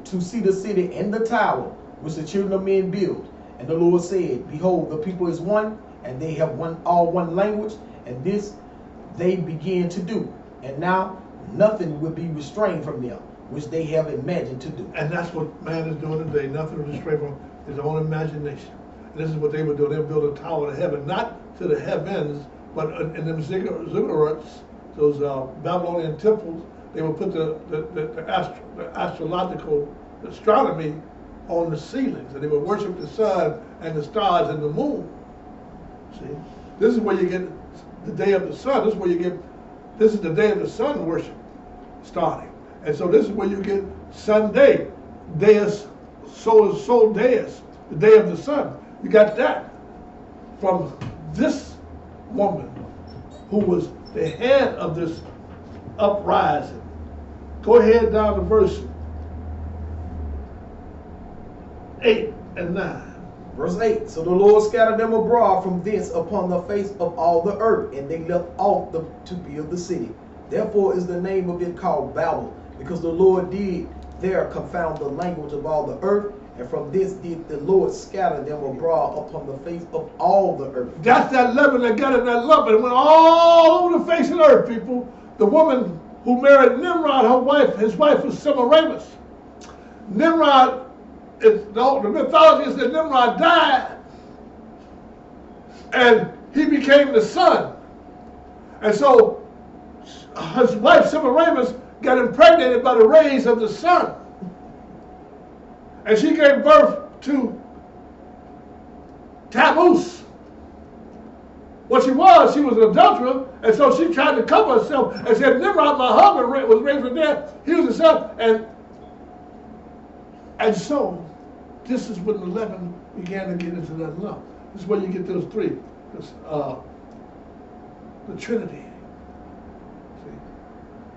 to see the city and the tower, which the children of men build. And the Lord said, Behold, the people is one, and they have all one language, and this they begin to do. And now nothing will be restrained from them, which they have imagined to do. And that's what man is doing today. Nothing is restrained from his own imagination. And this is what they would do. They would build a tower to heaven, not to the heavens, but in them ziggurats, those Babylonian temples, they would put the astrological astronomy on the ceilings, and they would worship the sun and the stars and the moon. See, this is where you get the day of the sun. This is where you get. This is the day of the sun worship starting, and so this is where you get Sunday, Deus Sol Deus, the day of the sun. You got that from this woman who was the head of this uprising. Go ahead down to verse 8 and 9. Verse 8. So the Lord scattered them abroad from thence upon the face of all the earth, and they left off to build the city. Therefore is the name of it called Babel, because the Lord did there confound the language of all the earth, and from this did the Lord scatter them abroad upon the face of all the earth. That's that leaven that got in that lump, and it went all over the face of the earth, people. The woman who married Nimrod, his wife was Semiramis. Nimrod, the mythology is that Nimrod died, and he became the sun. And so his wife Semiramis got impregnated by the rays of the sun. And she gave birth to Tammuz. What she was an adulterer, and so she tried to cover herself and said, Nimrod, my husband, was raised from death. He was the son. And so this is when the leaven began to get into that lump. This is where you get those three. The Trinity. See?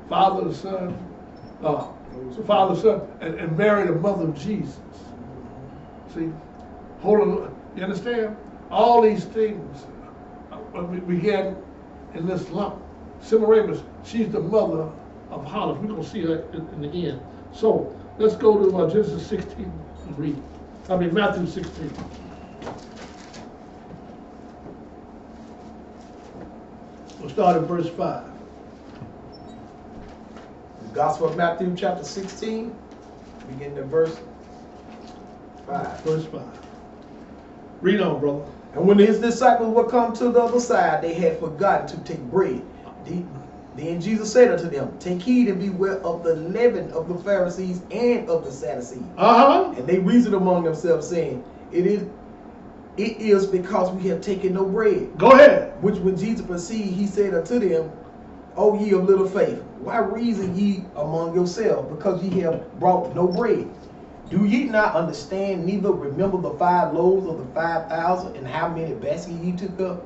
Father, the Son, Father, Son, and Mary, the mother of Jesus. See? Hold on. You understand? All these things began in this lump. Semiramis, she's the mother of Hollis. We're going to see her in the end. So let's go to Genesis 16 and read. Matthew 16. We'll start at verse 5. The Gospel of Matthew, chapter 16, beginning at verse 5. Verse 5. Read on, brother. And when his disciples were come to the other side, they had forgotten to take bread. Then Jesus said unto them, take heed and beware of the leaven of the Pharisees and of the Sadducees. And they reasoned among themselves, saying, It is because we have taken no bread. Go ahead. Which when Jesus perceived, he said unto them, O ye of little faith, why reason ye among yourselves, because ye have brought no bread? Do ye not understand, neither remember the 5 loaves of the 5,000, and how many baskets ye took up?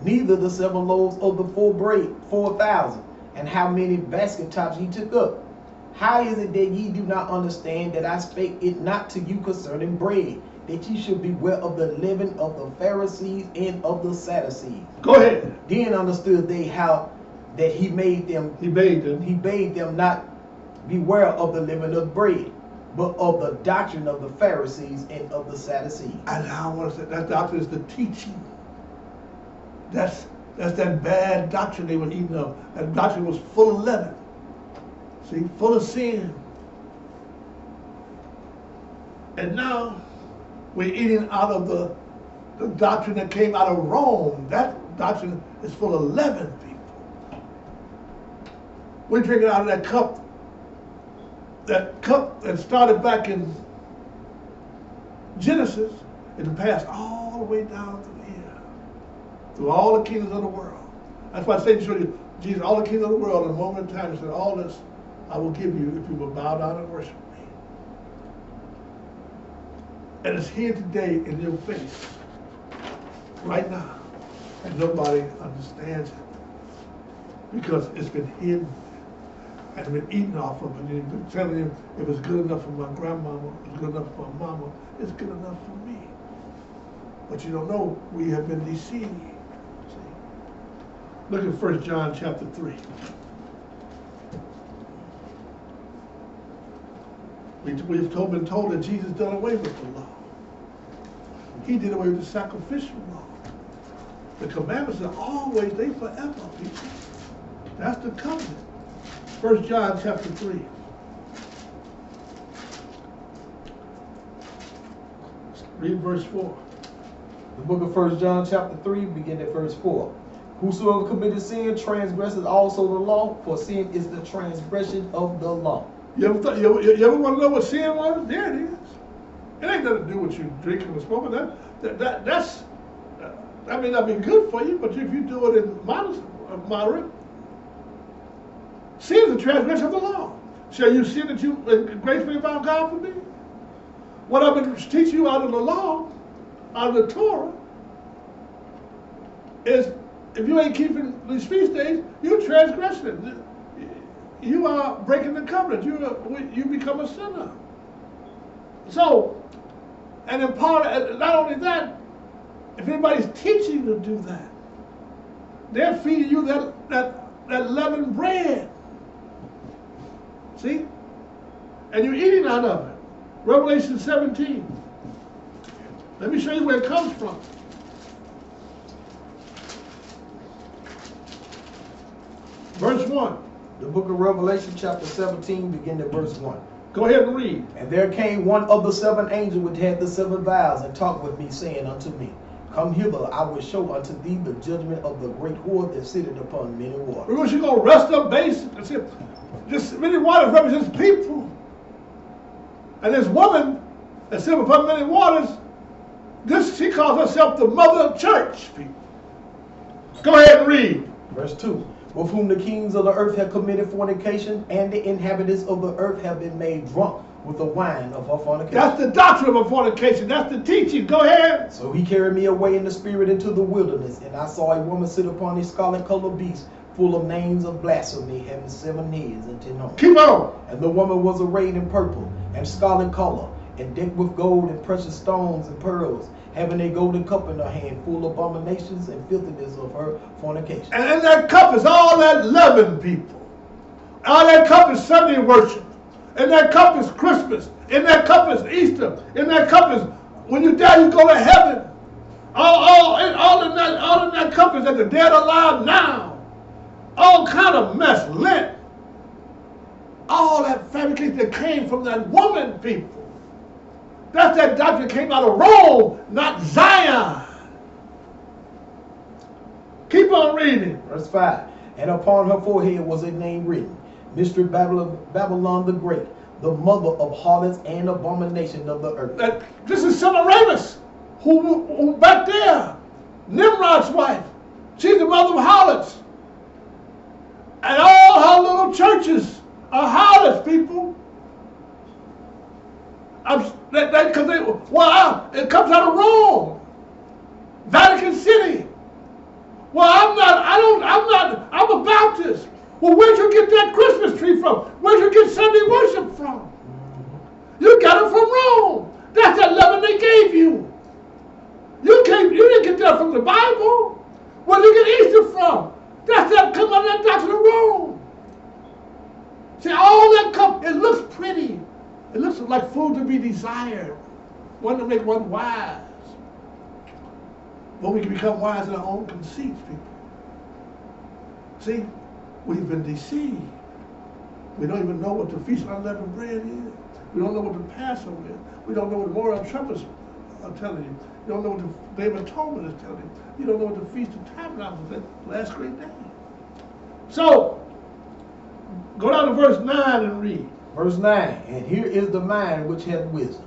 Neither the 7 loaves of the 4,000, and how many basket tops ye took up? How is it that ye do not understand that I spake it not to you concerning bread, that ye should beware of the leaven of the Pharisees and of the Sadducees? Go ahead. Then understood they how that he bade them not beware of the leaven of bread, but of the doctrine of the Pharisees and of the Sadducees. And I want to say that doctrine is the teaching. That's that bad doctrine they were eating of. That doctrine was full of leaven. See, full of sin. And now we're eating out of the doctrine that came out of Rome. That doctrine is full of leaven, people. We're drinking out of that cup that started back in Genesis, and passed all the way down through here, through all the kingdoms of the world. That's why Satan showed you, Jesus, all the kingdoms of the world, in a moment of time, he said, all this I will give you if you will bow down and worship me. And it's here today in your face, right now, and nobody understands it, because it's been hidden. And been eating off of it. And you've been telling him, if it's good enough for my grandmama, it's good enough for my mama, it's good enough for me. But you don't know, we have been deceived. See? Look at 1 John chapter 3. We've been told that Jesus done away with the law. He did away with the sacrificial law. The commandments are always, they forever, people. That's the covenant. 1 John chapter 3. Read verse 4. The book of 1 John chapter 3, begin at verse 4. Whosoever committed sin transgresses also the law, for sin is the transgression of the law. You ever want to know what sin was? There it is. It ain't nothing to do with you drinking or smoking. That may not be good for you, but if you do it in moderate, sin is a transgression of the law. Shall you sin that you gracefully found God for me? What I've been teaching you out of the law, out of the Torah, is if you ain't keeping these feast days, you're transgressing. You are breaking the covenant. You become a sinner. So, and in part, not only that, if anybody's teaching you to do that, they're feeding you that leavened bread. See? And you're eating out of it. Revelation 17. Let me show you where it comes from. Verse 1. The book of Revelation chapter 17, begin at verse 1. Go ahead and read. And there came one of the 7 angels which had the 7 vials, and talked with me, saying unto me, Come hither, I will show unto thee the judgment of the great whore that sitteth upon many waters. We're going to rest up base and say, this many waters represents people. And this woman that sits upon many waters, she calls herself the mother church, people. Go ahead and read. Verse 2. With whom the kings of the earth have committed fornication, and the inhabitants of the earth have been made drunk with the wine of her fornication. That's the doctrine of fornication. That's the teaching. Go ahead. So he carried me away in the spirit into the wilderness, and I saw a woman sit upon a scarlet-colored beast, full of names of blasphemy, having 7 heads and 10 horns. Keep on. And the woman was arrayed in purple and scarlet color, and decked with gold and precious stones and pearls, having a golden cup in her hand, full of abominations and filthiness of her fornication. And in that cup is all that leaven, people. All that cup is Sunday worship. In that cup is Christmas. In that cup is Easter. In that cup is when you die, you go to heaven. All in that cup is that the dead are alive now. All kind of mess, Lent. All that fabrication that came from that woman, people. That's that doctrine that came out of Rome, not Zion. Keep on reading. Verse 5. And upon her forehead was a name written, Mystery Babylon the Great, the mother of harlots and abomination of the earth. This is Semiramis, who back there, Nimrod's wife. She's the mother of harlots. And all her little churches are harlots, people. It comes out of Rome, Vatican City. Well, I'm a Baptist. Well, where'd you get that Christmas tree from? Where'd you get Sunday worship from? You got it from Rome. That's that leaven they gave you. You didn't get that from the Bible. Where did you get Easter from? That's that come out of that doctrine of Rome. See, all that it looks pretty. It looks like food to be desired. One to make one wise. But we can become wise in our own conceits, people. See, we've been deceived. We don't even know what the Feast of Unleavened Bread is. We don't know what the Passover is. We don't know what the Memorial Trumpets are telling you. You don't know what the Day of Atonement is telling you. You don't know what the Feast of Tabernacles is, the last great day. So, go down to verse 9 and read. Verse 9, and here is the mind which hath wisdom.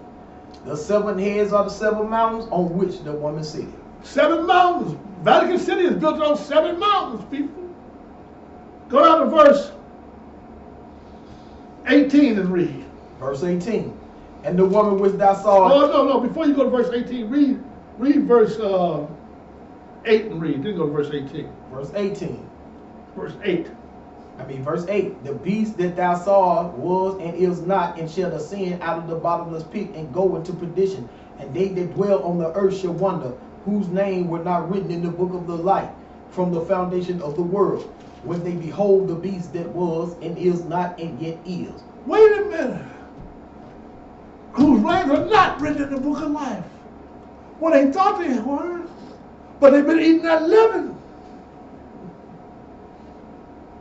The 7 heads are the 7 mountains on which the woman sitteth. 7 mountains. Vatican City is built on 7 mountains, people. Go down to verse 18 and read. Verse 18. And the woman which thou sawest. No. Before you go to verse 18, read verse 8 and read. Then go to verse 18. Verse 18. Verse 8. Verse 8. The beast that thou sawest was and is not, and shall ascend out of the bottomless pit and go into perdition. And they that dwell on the earth shall wonder, whose name were not written in the book of the life from the foundation of the world, when they behold the beast that was and is not and yet is. Wait a minute. Whose names are not written in the book of life. Well, they thought they were, but they've been eating that leaven.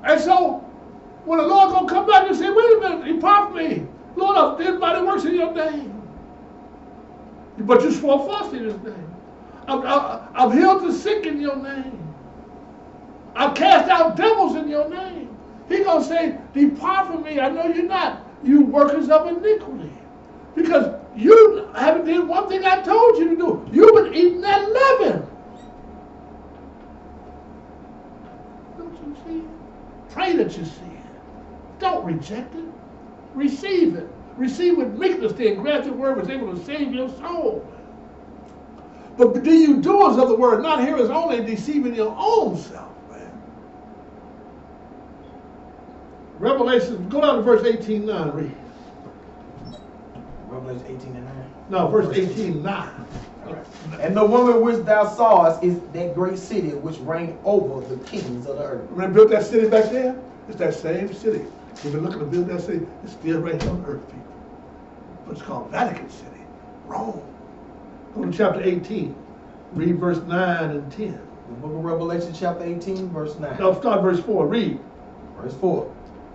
And so, when the Lord gonna come back and say, wait a minute, depart from me. Lord, I've did mighty works in your name. But you swore falsely in his name. I've healed the sick in your name. I've cast out devils in your name. He's going to say, depart from me. I know you're not, you workers of iniquity. Because you haven't done one thing I told you to do. You've been eating that leaven. Don't you see it? Pray that you see it. Don't reject it. Receive it. Receive with meekness the engrafted word was able to save your soul. But do you doers of the word, not hearers only, deceiving your own self, man. Revelation, go down to verse 18:9, read. Revelation 18:9. No, verse 18:9. And the woman which thou sawest is that great city which reigned over the kings of the earth. When they built that city back there, it's that same city. We've been looking to build that city. It's still right here on earth, people. But it's called Vatican City, Rome. Go to chapter 18. Read verse 9 and 10. The book of Revelation, chapter 18, verse 9. No, start verse 4. Read. Verse 4.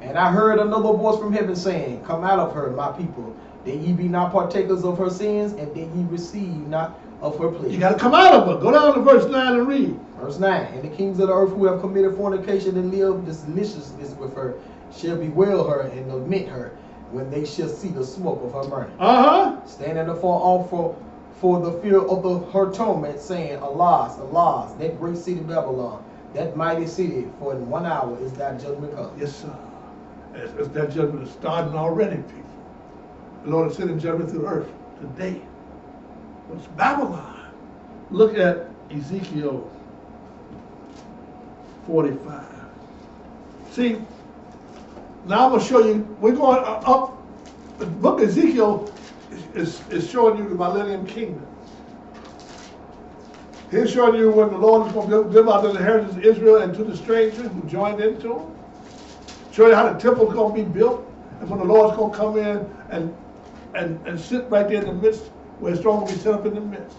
And I heard another voice from heaven saying, come out of her, my people, that ye be not partakers of her sins, and that ye receive not of her pleasure. You got to come out of her. Go down to verse 9 and read. Verse 9. And the kings of the earth who have committed fornication and lived deliciousness with her shall bewail her and lament her when they shall see the smoke of her burning. Standing afar off for the fear of her torment, saying, Alas, alas, that great city Babylon, that mighty city, for in 1 hour is that judgment come. Yes, sir. As that judgment is starting already, people. The Lord is sending judgment through earth today. What's Babylon? Look at Ezekiel 45. See, now I'm going to show you, we're going up. The book of Ezekiel is showing you the millennium kingdom. He's showing you when the Lord is going to give out the inheritance of Israel and to the strangers who joined into him. Show you how the temple is going to be built, and when the Lord's going to come in and sit right there in the midst, where his throne will be set up in the midst.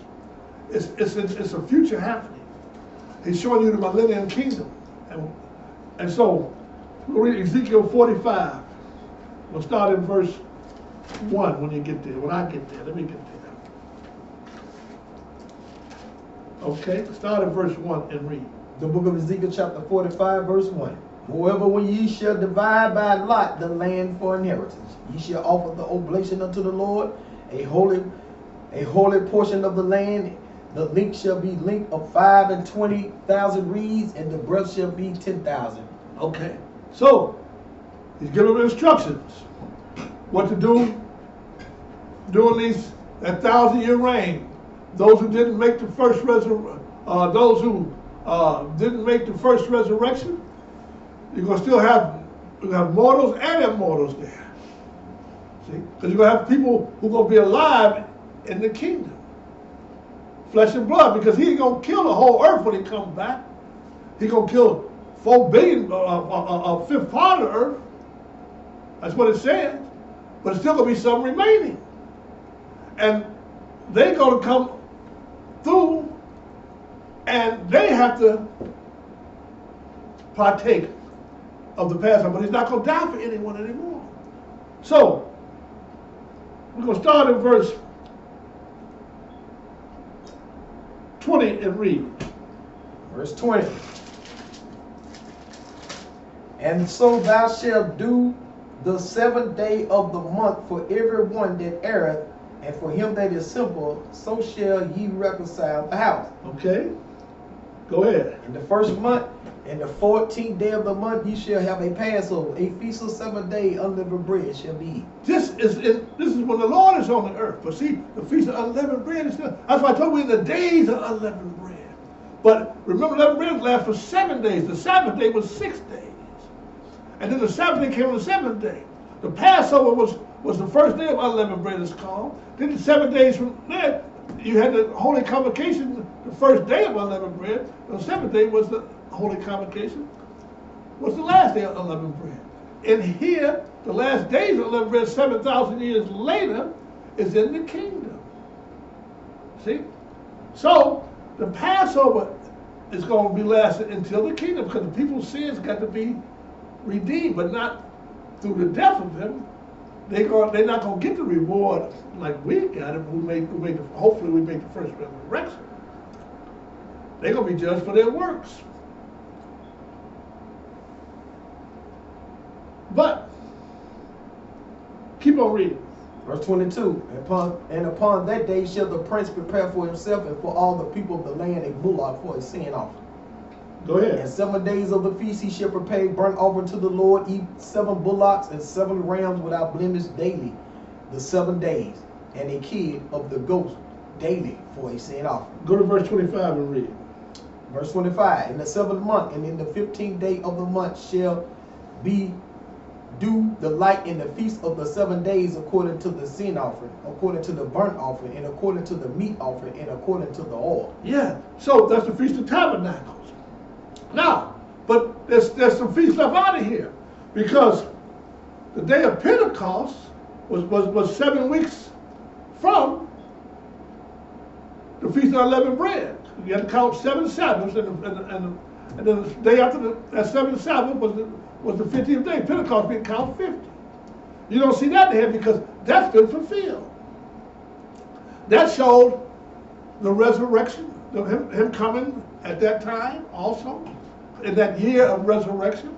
It's a future happening. He's showing you the millennium kingdom. And so, we'll read Ezekiel 45. We'll start in verse 1 when you get there. When I get there, let me get there. Okay, start at verse 1 and read. The book of Ezekiel chapter 45 verse 1. Moreover, when ye shall divide by lot the land for inheritance, ye shall offer the oblation unto the Lord, a holy portion of the land. The length shall be length of 25,000 reeds, and the breadth shall be 10,000. Okay. So, he's giving them instructions what to do during that 1,000-year reign. Those who didn't make the first didn't make the first resurrection, you're gonna still have mortals and immortals there. See, because you're gonna have people who are gonna be alive in the kingdom, flesh and blood. Because he ain't gonna kill the whole earth when he comes back. He's gonna kill 4 billion, a fifth part of the earth. That's what it says. But it's still gonna be some remaining, and they're gonna come through, and they have to partake of the Passover, but he's not going to die for anyone anymore. So, we're going to start in verse 20 and read. Verse 20. And so thou shalt do the 7th day of the month for every one that erreth, and for him that is simple, so shall ye reconcile the house. Okay, go ahead. In the first month, in the 14th day of the month, ye shall have a Passover, a feast of 7 days, unleavened bread shall be eaten. This is when the Lord is on the earth. But see, the feast of unleavened bread is still, that's why I told you in the days of unleavened bread. But remember, unleavened bread lasts for 7 days. The Sabbath day was 6 days. And then the Sabbath day came on the 7th day. The Passover was the first day of unleavened bread, it's called. Then the 7 days from there, you had the Holy Convocation, the first day of unleavened bread. The 7th day was the Holy Convocation, was the last day of unleavened bread. And here, the last days of unleavened bread, 7,000 years later, is in the kingdom. See? So, the Passover is going to be lasting until the kingdom, because the people's sins got to be redeemed, but not through the death of him. They're not going to get the reward like we got it. Hopefully we make the first resurrection. They're going to be judged for their works. But keep on reading. Verse 22. And upon that day shall the prince prepare for himself and for all the people of the land a bullock for a sin offering. Go ahead. And 7 days of the feast he shall prepare burnt offering to the Lord, eat 7 bullocks and 7 rams without blemish daily, the 7 days, and a kid of the goats daily for a sin offering. Go to verse 25 and read. Verse 25. In the 7th month and in the 15th day of the month shall be do the light in the feast of the 7 days according to the sin offering, according to the burnt offering, and according to the meat offering, and according to the oil. Yeah, so that's the Feast of Tabernacles. Now, but there's some feast left out of here, because the day of Pentecost was 7 weeks from the Feast of Unleavened Bread. You had to count 7 Sabbaths, and then the day after that 7th Sabbath was the 50th day. Pentecost didn't count 50. You don't see that there because that's been fulfilled. That showed the resurrection, him coming at that time also, in that year of resurrection.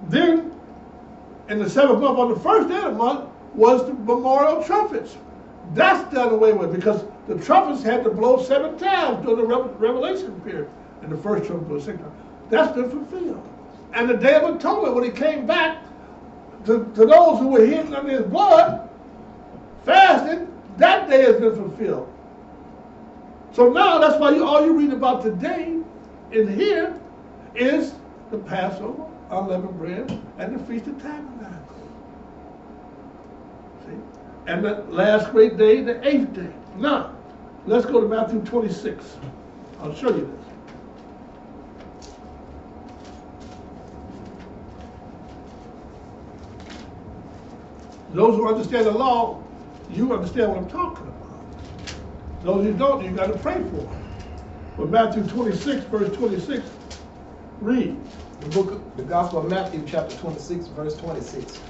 Then, in the 7th month, on the first day of the month, was the memorial trumpets. That's done away with because the trumpets had to blow 7 times during the Revelation period. And the first trumpet was 6 times. That's been fulfilled. And the Day of Atonement, when he came back to those who were hidden under his blood, fasting, that day has been fulfilled. So now that's why all you read about today in here is the Passover, unleavened bread, and the Feast of Tabernacles. See? And the last great day, the 8th day. Now, let's go to Matthew 26. I'll show you this. Those who understand the law, you understand what I'm talking about. Those who don't, you got to pray for. But Matthew 26, verse 26, read. The Gospel of Matthew, chapter 26, verse 26.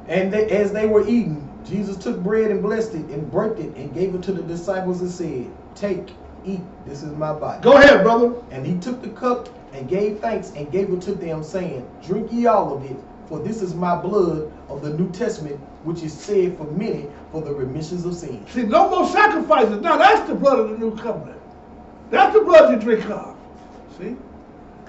And as they were eating, Jesus took bread and blessed it and broke it and gave it to the disciples and said, Take, eat, this is my body. Go ahead, brother. And he took the cup and gave thanks and gave it to them, saying, drink ye all of it, for this is my blood of the New Testament, which is said for many for the remissions of sins. See, no more sacrifices. Now that's the blood of the new covenant. That's the blood you drink of. See?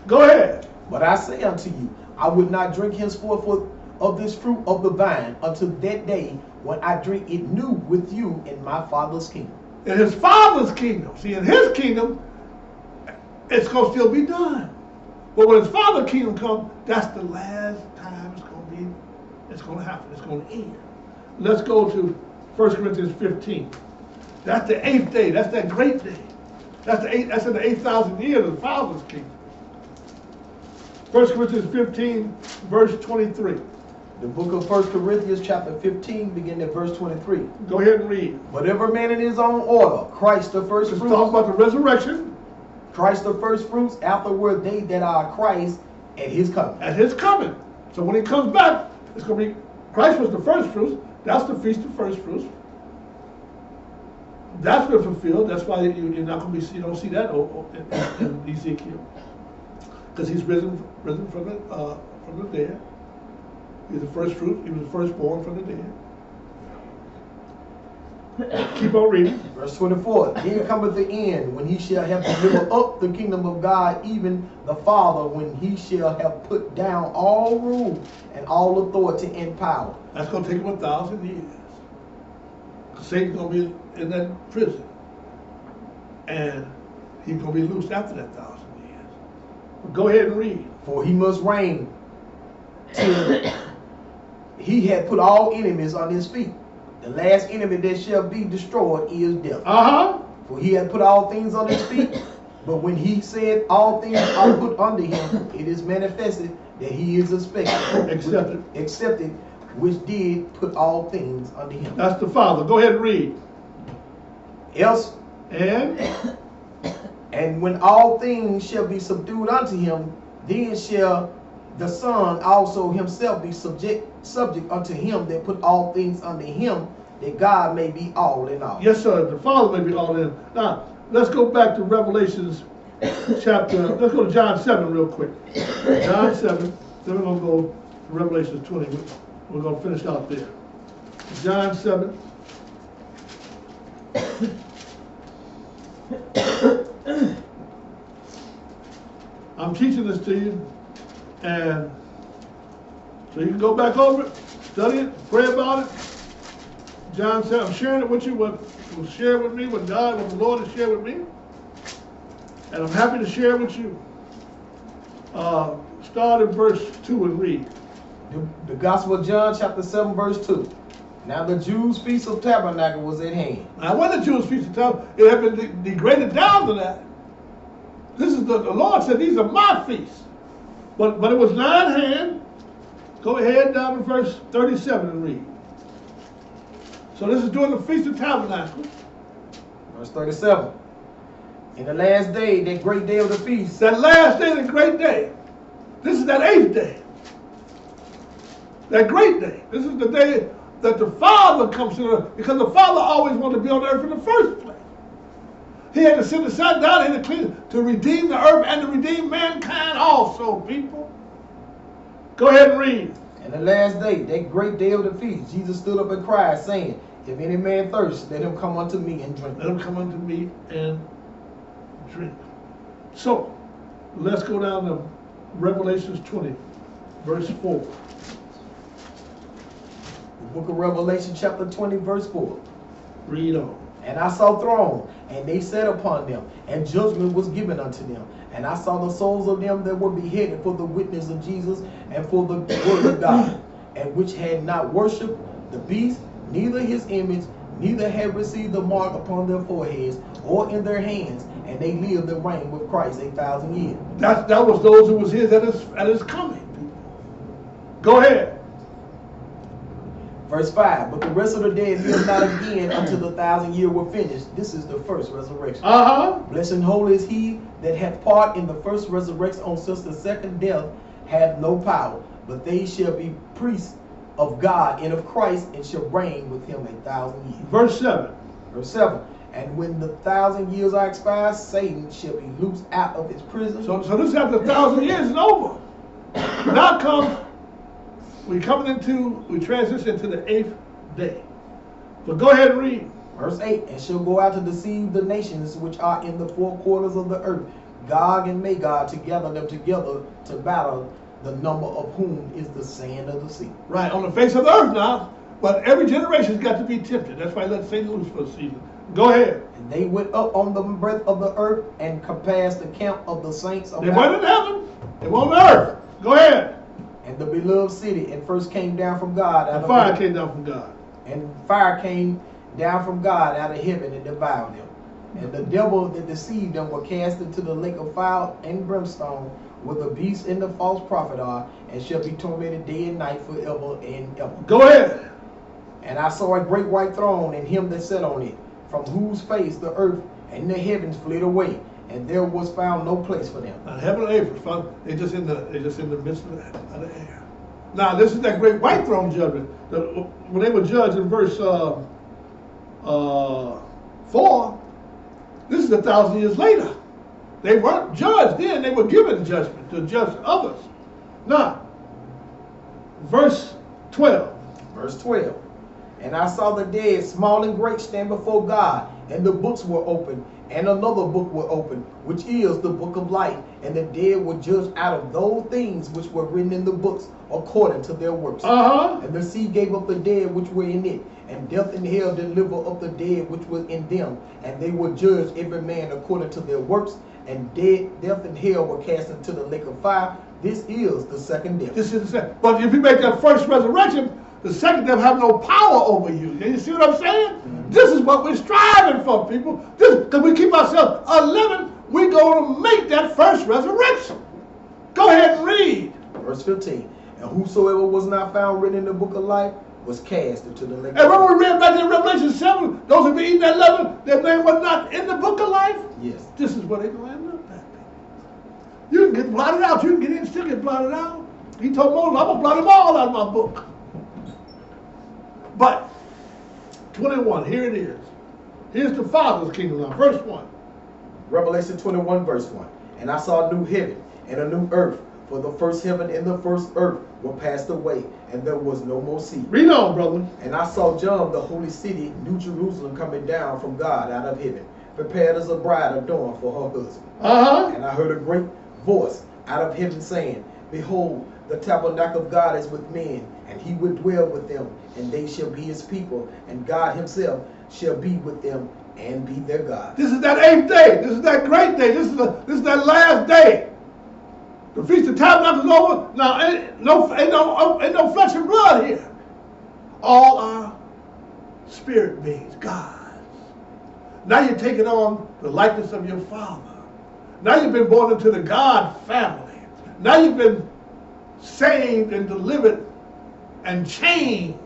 Go ahead. But I say unto you, I would not drink henceforth of this fruit of the vine until that day when I drink it new with you in my Father's kingdom. In his Father's kingdom. See, in his kingdom, it's going to still be done. But when his Father's kingdom comes, that's the last time it's going to happen. It's going to end. Let's go to 1 Corinthians 15. That's the 8th day. That's that great day. That's in the 8,000 years of the Father's kingdom. 1 Corinthians 15, verse 23. The book of 1 Corinthians chapter 15, beginning at verse 23. Go ahead and read. But every man in his own order, Christ the first Let's fruits. talk about the resurrection. Christ the first fruits, afterward they that are Christ at his coming. At his coming. So when he comes back, it's going to be, Christ was the first fruits. That's the feast of first fruits. That's been fulfilled. That's why you're not going to be, you don't see that in Ezekiel. Because he's risen from the dead. He's the first fruit. He was the firstborn from the dead. Keep on reading. Verse 24. Then cometh the end, when he shall have delivered up the kingdom of God, even the Father, when he shall have put down all rule and all authority and power. That's going to take him 1,000 years. Satan's going to be in that prison. And he's going to be loosed after that 1,000 years. But go ahead and read. For he must reign till he had put all enemies on his feet. The last enemy that shall be destroyed is death. For he had put all things on his feet. But when he said all things are put under him, it is manifested that he is accepted, which did put all things under him. That's the Father. Go ahead and read. Else, and when all things shall be subdued unto him, then shall the Son also himself be subject unto him that put all things under him, that God may be all in all. Yes, sir. The Father may be all in. Now, let's go back to Revelations chapter. Let's go to John 7 real quick. John 7. Then we're going to go to Revelation 20. We're going to finish out there. John 7. I'm teaching this to you, and so you can go back over it, study it, pray about it. John said, I'm sharing it with you, what was shared with me, what God, what the Lord has shared with me, and I'm happy to share it with you. Start at verse 2 and read. The Gospel of John, chapter 7, verse 2. Now the Jews' feast of tabernacle was at hand. Now when the Jews' feast of tabernacle, it had been degraded down to that. This is the Lord said, these are my feasts. But it was nigh at hand. Go ahead down to verse 37 and read. So this is during the Feast of Tabernacles. Verse 37. In the last day, that great day of the feast. That last day, the great day. This is that 8th day. That great day. This is the day that the Father comes to earth. Because the Father always wanted to be on earth in the first place. He had to sit and sat down and clean to redeem the earth and to redeem mankind also, people. Go ahead and read. In the last day, that great day of the feast, Jesus stood up and cried, saying, if any man thirst, let him come unto me and drink. Let him come unto me and drink. So, let's go down to Revelation 20, verse 4. The book of Revelation, chapter 20, verse 4. Read on. And I saw thrones, and they sat upon them, and judgment was given unto them. And I saw the souls of them that were beheaded for the witness of Jesus and for the word of God, and which had not worshipped the beast, neither his image, neither had received the mark upon their foreheads or in their hands, and they lived and reigned with Christ 8,000 years. That was those who was his at his coming. Go ahead. Verse 5, but the rest of the dead lived not again until the 1,000 years were finished. This is the first resurrection. Blessed and holy is he that hath part in the first resurrection, on such the second death hath no power, but they shall be priests of God and of Christ, and shall reign with him 1,000 years. Verse 7. Verse 7, And when the 1,000 years are expired, Satan shall be loosed out of his prison. So this after 1,000 years is over. Now comes, we transition into the 8th day. So go ahead and read. Verse 8, and shall go out to deceive the nations which are in the four quarters of the earth, Gog and Magog, to gather them together to battle, the number of whom is the sand of the sea. Right, on the face of the earth now. But every generation's got to be tempted. That's why I let Satan loose for a season. Go ahead. And they went up on the breadth of the earth and compassed the camp of the saints of They weren't in heaven. They were on the earth. Go ahead. And the beloved city, and first came down from God. And fire came down from God. And fire came down from God out of heaven and devoured them. And the devil that deceived them were cast into the lake of fire and brimstone, where the beast and the false prophet are, and shall be tormented day and night forever and ever. Go ahead. And I saw a great white throne, and him that sat on it, from whose face the earth and the heavens fled away, and there was found no place for them. Now heaven and earth was found. They're just in the midst of the air. Now this is that great white throne judgment. When they were judged in verse 4, this is 1,000 years later. They weren't judged then. They were given judgment to judge others. Now, verse 12. Verse 12. And I saw the dead, small and great, stand before God, and the books were opened, and another book were opened, which is the book of life. And the dead were judged out of those things which were written in the books according to their works. And the sea gave up the dead which were in it, and death and hell delivered up the dead which were in them, and they were judged every man according to their works. And death and hell were cast into the lake of fire. This is the second death. This is the second. But if you make that first resurrection, the second death have no power over you. You see what I'm saying? Mm-hmm. This is what we're striving for, people. Because we keep ourselves unleavened, we're going to make that first resurrection. Go ahead and read. Verse 15. And whosoever was not found written in the book of life was cast into the lake. And remember we read back in Revelation 7, those who be eating that leaven, their name was not in the book of life? Yes. This is where they're going to end up at. You can get blotted out. You can get in and still get blotted out. He told Moses, I'm going to blot them all out of my book. But 21, here it is. Here's the Father's kingdom now. Verse 1. Revelation 21, verse 1. And I saw a new heaven and a new earth, for the first heaven and the first earth were passed away, and there was no more sea. Read on, brother. And I saw John, the holy city, New Jerusalem, coming down from God out of heaven, prepared as a bride adorned for her husband. And I heard a great voice out of heaven saying, Behold, the tabernacle of God is with men, and he will dwell with them, and they shall be his people, and God himself shall be with them and be their God. This is that 8th day. This is that great day. This is that last day. The Feast of Tabernacles is over. Now ain't no flesh and blood here. All are spirit beings, gods. Now you're taking on the likeness of your Father. Now you've been born into the God family. Now you've been saved and delivered and changed.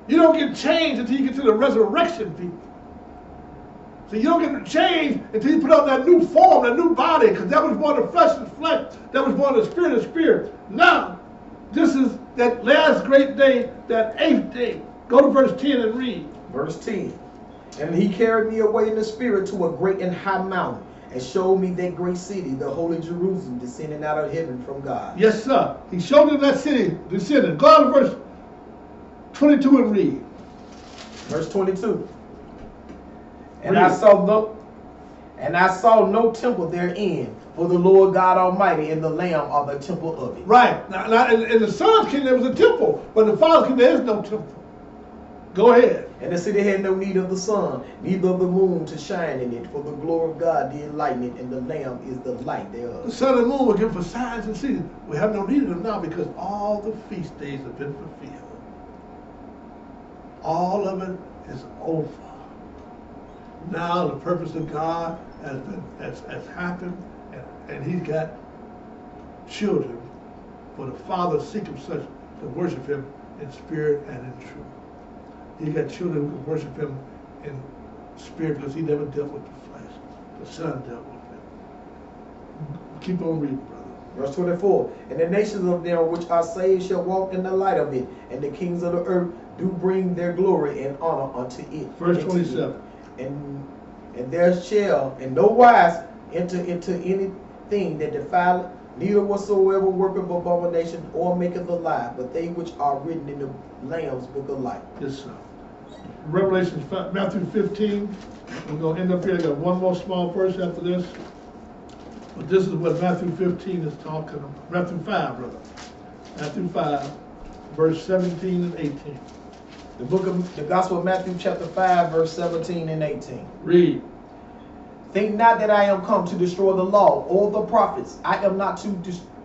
You don't get changed until you get to the resurrection, people. So you don't get changed until you put on that new form, that new body, because that was born of flesh and flesh, that was born of spirit and spirit. Now, this is that last great day, that 8th day. Go to verse 10 and read. Verse 10. And he carried me away in the spirit to a great and high mountain, and showed me that great city, the holy Jerusalem, descending out of heaven from God. Yes, sir. He showed you that city descending. Go on to verse 22 and read. Verse 22. And I saw no temple therein, for the Lord God Almighty and the Lamb are the temple of it. Right. Now in the Son's kingdom there was a temple, but in the Father's kingdom there is no temple. Go ahead. And the city had no need of the sun, neither of the moon to shine in it, for the glory of God did lighten it, and the Lamb is the light thereof. The sun and moon were given for signs and seasons. We have no need of them now because all the feast days have been fulfilled. All of it is over. Now the purpose of God has happened, and he's got children. For the Father seeketh such to worship him in spirit and in truth. He got children who can worship him in spirit because he never dealt with the flesh. The Son dealt with it. Keep on reading, brother. Verse 24. And the nations of them which are saved shall walk in the light of it, and the kings of the earth do bring their glory and honor unto it. Verse 27. and there shall in no wise enter into anything that defileth, neither whatsoever worketh abomination or maketh a lie, but they which are written in the Lamb's book of life. Yes, sir. Revelation, Matthew 15. We're going to end up here. I got one more small verse after this. But this is what Matthew 15 is talking about. Matthew 5, brother. Matthew 5, verse 17 and 18. The Gospel of Matthew chapter 5, verse 17 and 18. Read. Think not that I am come to destroy the law or the prophets. I am not to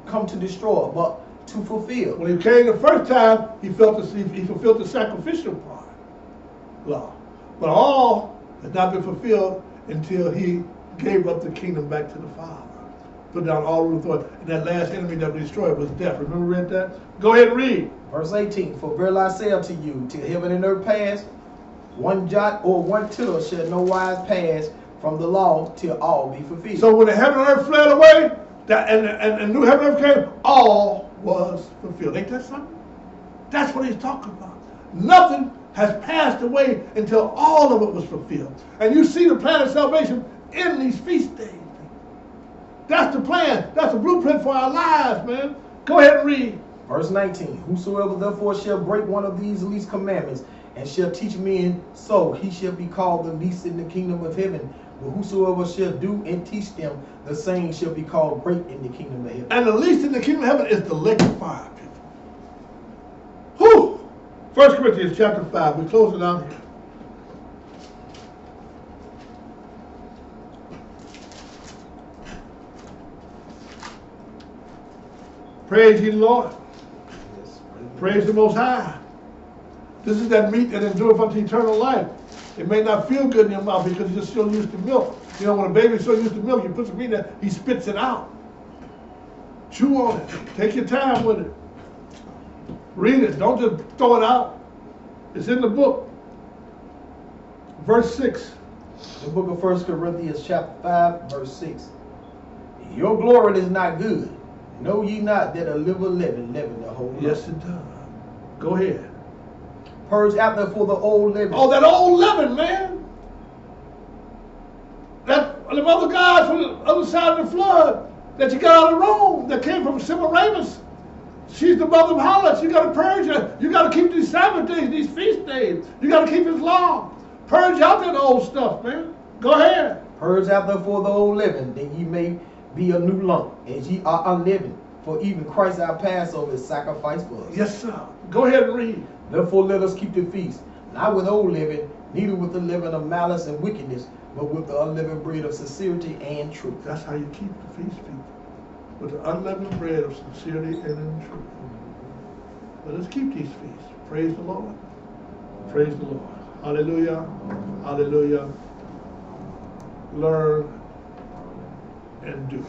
come to destroy, but to fulfill. When he came the first time, he fulfilled the sacrificial part, law. But all has not been fulfilled until he gave up the kingdom back to the Father. Put down all rule of authority. And that last enemy that we destroyed was death. Remember we read that? Go ahead and read. Verse 18. For verily I say unto you, till heaven and earth pass, one jot or one tittle shall no wise pass from the law till all be fulfilled. So when the heaven and earth fled away, and new heaven and earth came, all was fulfilled. Ain't that something? That's what he's talking about. Nothing has passed away until all of it was fulfilled. And you see the plan of salvation in these feast days. That's the plan. That's the blueprint for our lives, man. Go ahead and read. Verse 19. Whosoever therefore shall break one of these least commandments and shall teach men so, he shall be called the least in the kingdom of heaven. But whosoever shall do and teach them, the same shall be called great in the kingdom of heaven. And the least in the kingdom of heaven is the lake of fire, people. Whew! 1 Corinthians chapter 5. We close it out here. Praise ye the Lord. Yes. Praise the Most High. This is that meat that endureth unto eternal life. It may not feel good in your mouth because you're still used to milk. You know, when a baby's so used to milk, you put some meat in there, he spits it out. Chew on it. Take your time with it. Read it. Don't just throw it out. It's in the book. Verse 6. The book of 1 Corinthians chapter 5, verse 6. Your glory is not good. Know ye not that a liver leaven the whole lump? Yes, it does. Go ahead. Purge after for the old leaven. Oh, that old leaven, man. Them other guys from the other side of the flood that you got out of Rome, that came from Semiramis. She's the mother of harlots. You got to purge her. You got to keep these Sabbath days, these feast days. You got to keep his law. Purge out that old stuff, man. Go ahead. Purge after for the old leaven, that ye may be a new lump, as ye are unleavened. For even Christ our Passover is sacrificed for us. Yes, sir. Go ahead and read. Therefore let us keep the feast, not with old leaven, neither with the leaven of malice and wickedness, but with the unleavened bread of sincerity and truth. That's how you keep the feast, people. With the unleavened bread of sincerity and in truth. Let us keep these feasts. Praise the Lord. Praise the Lord. Hallelujah. Hallelujah. Learn and do.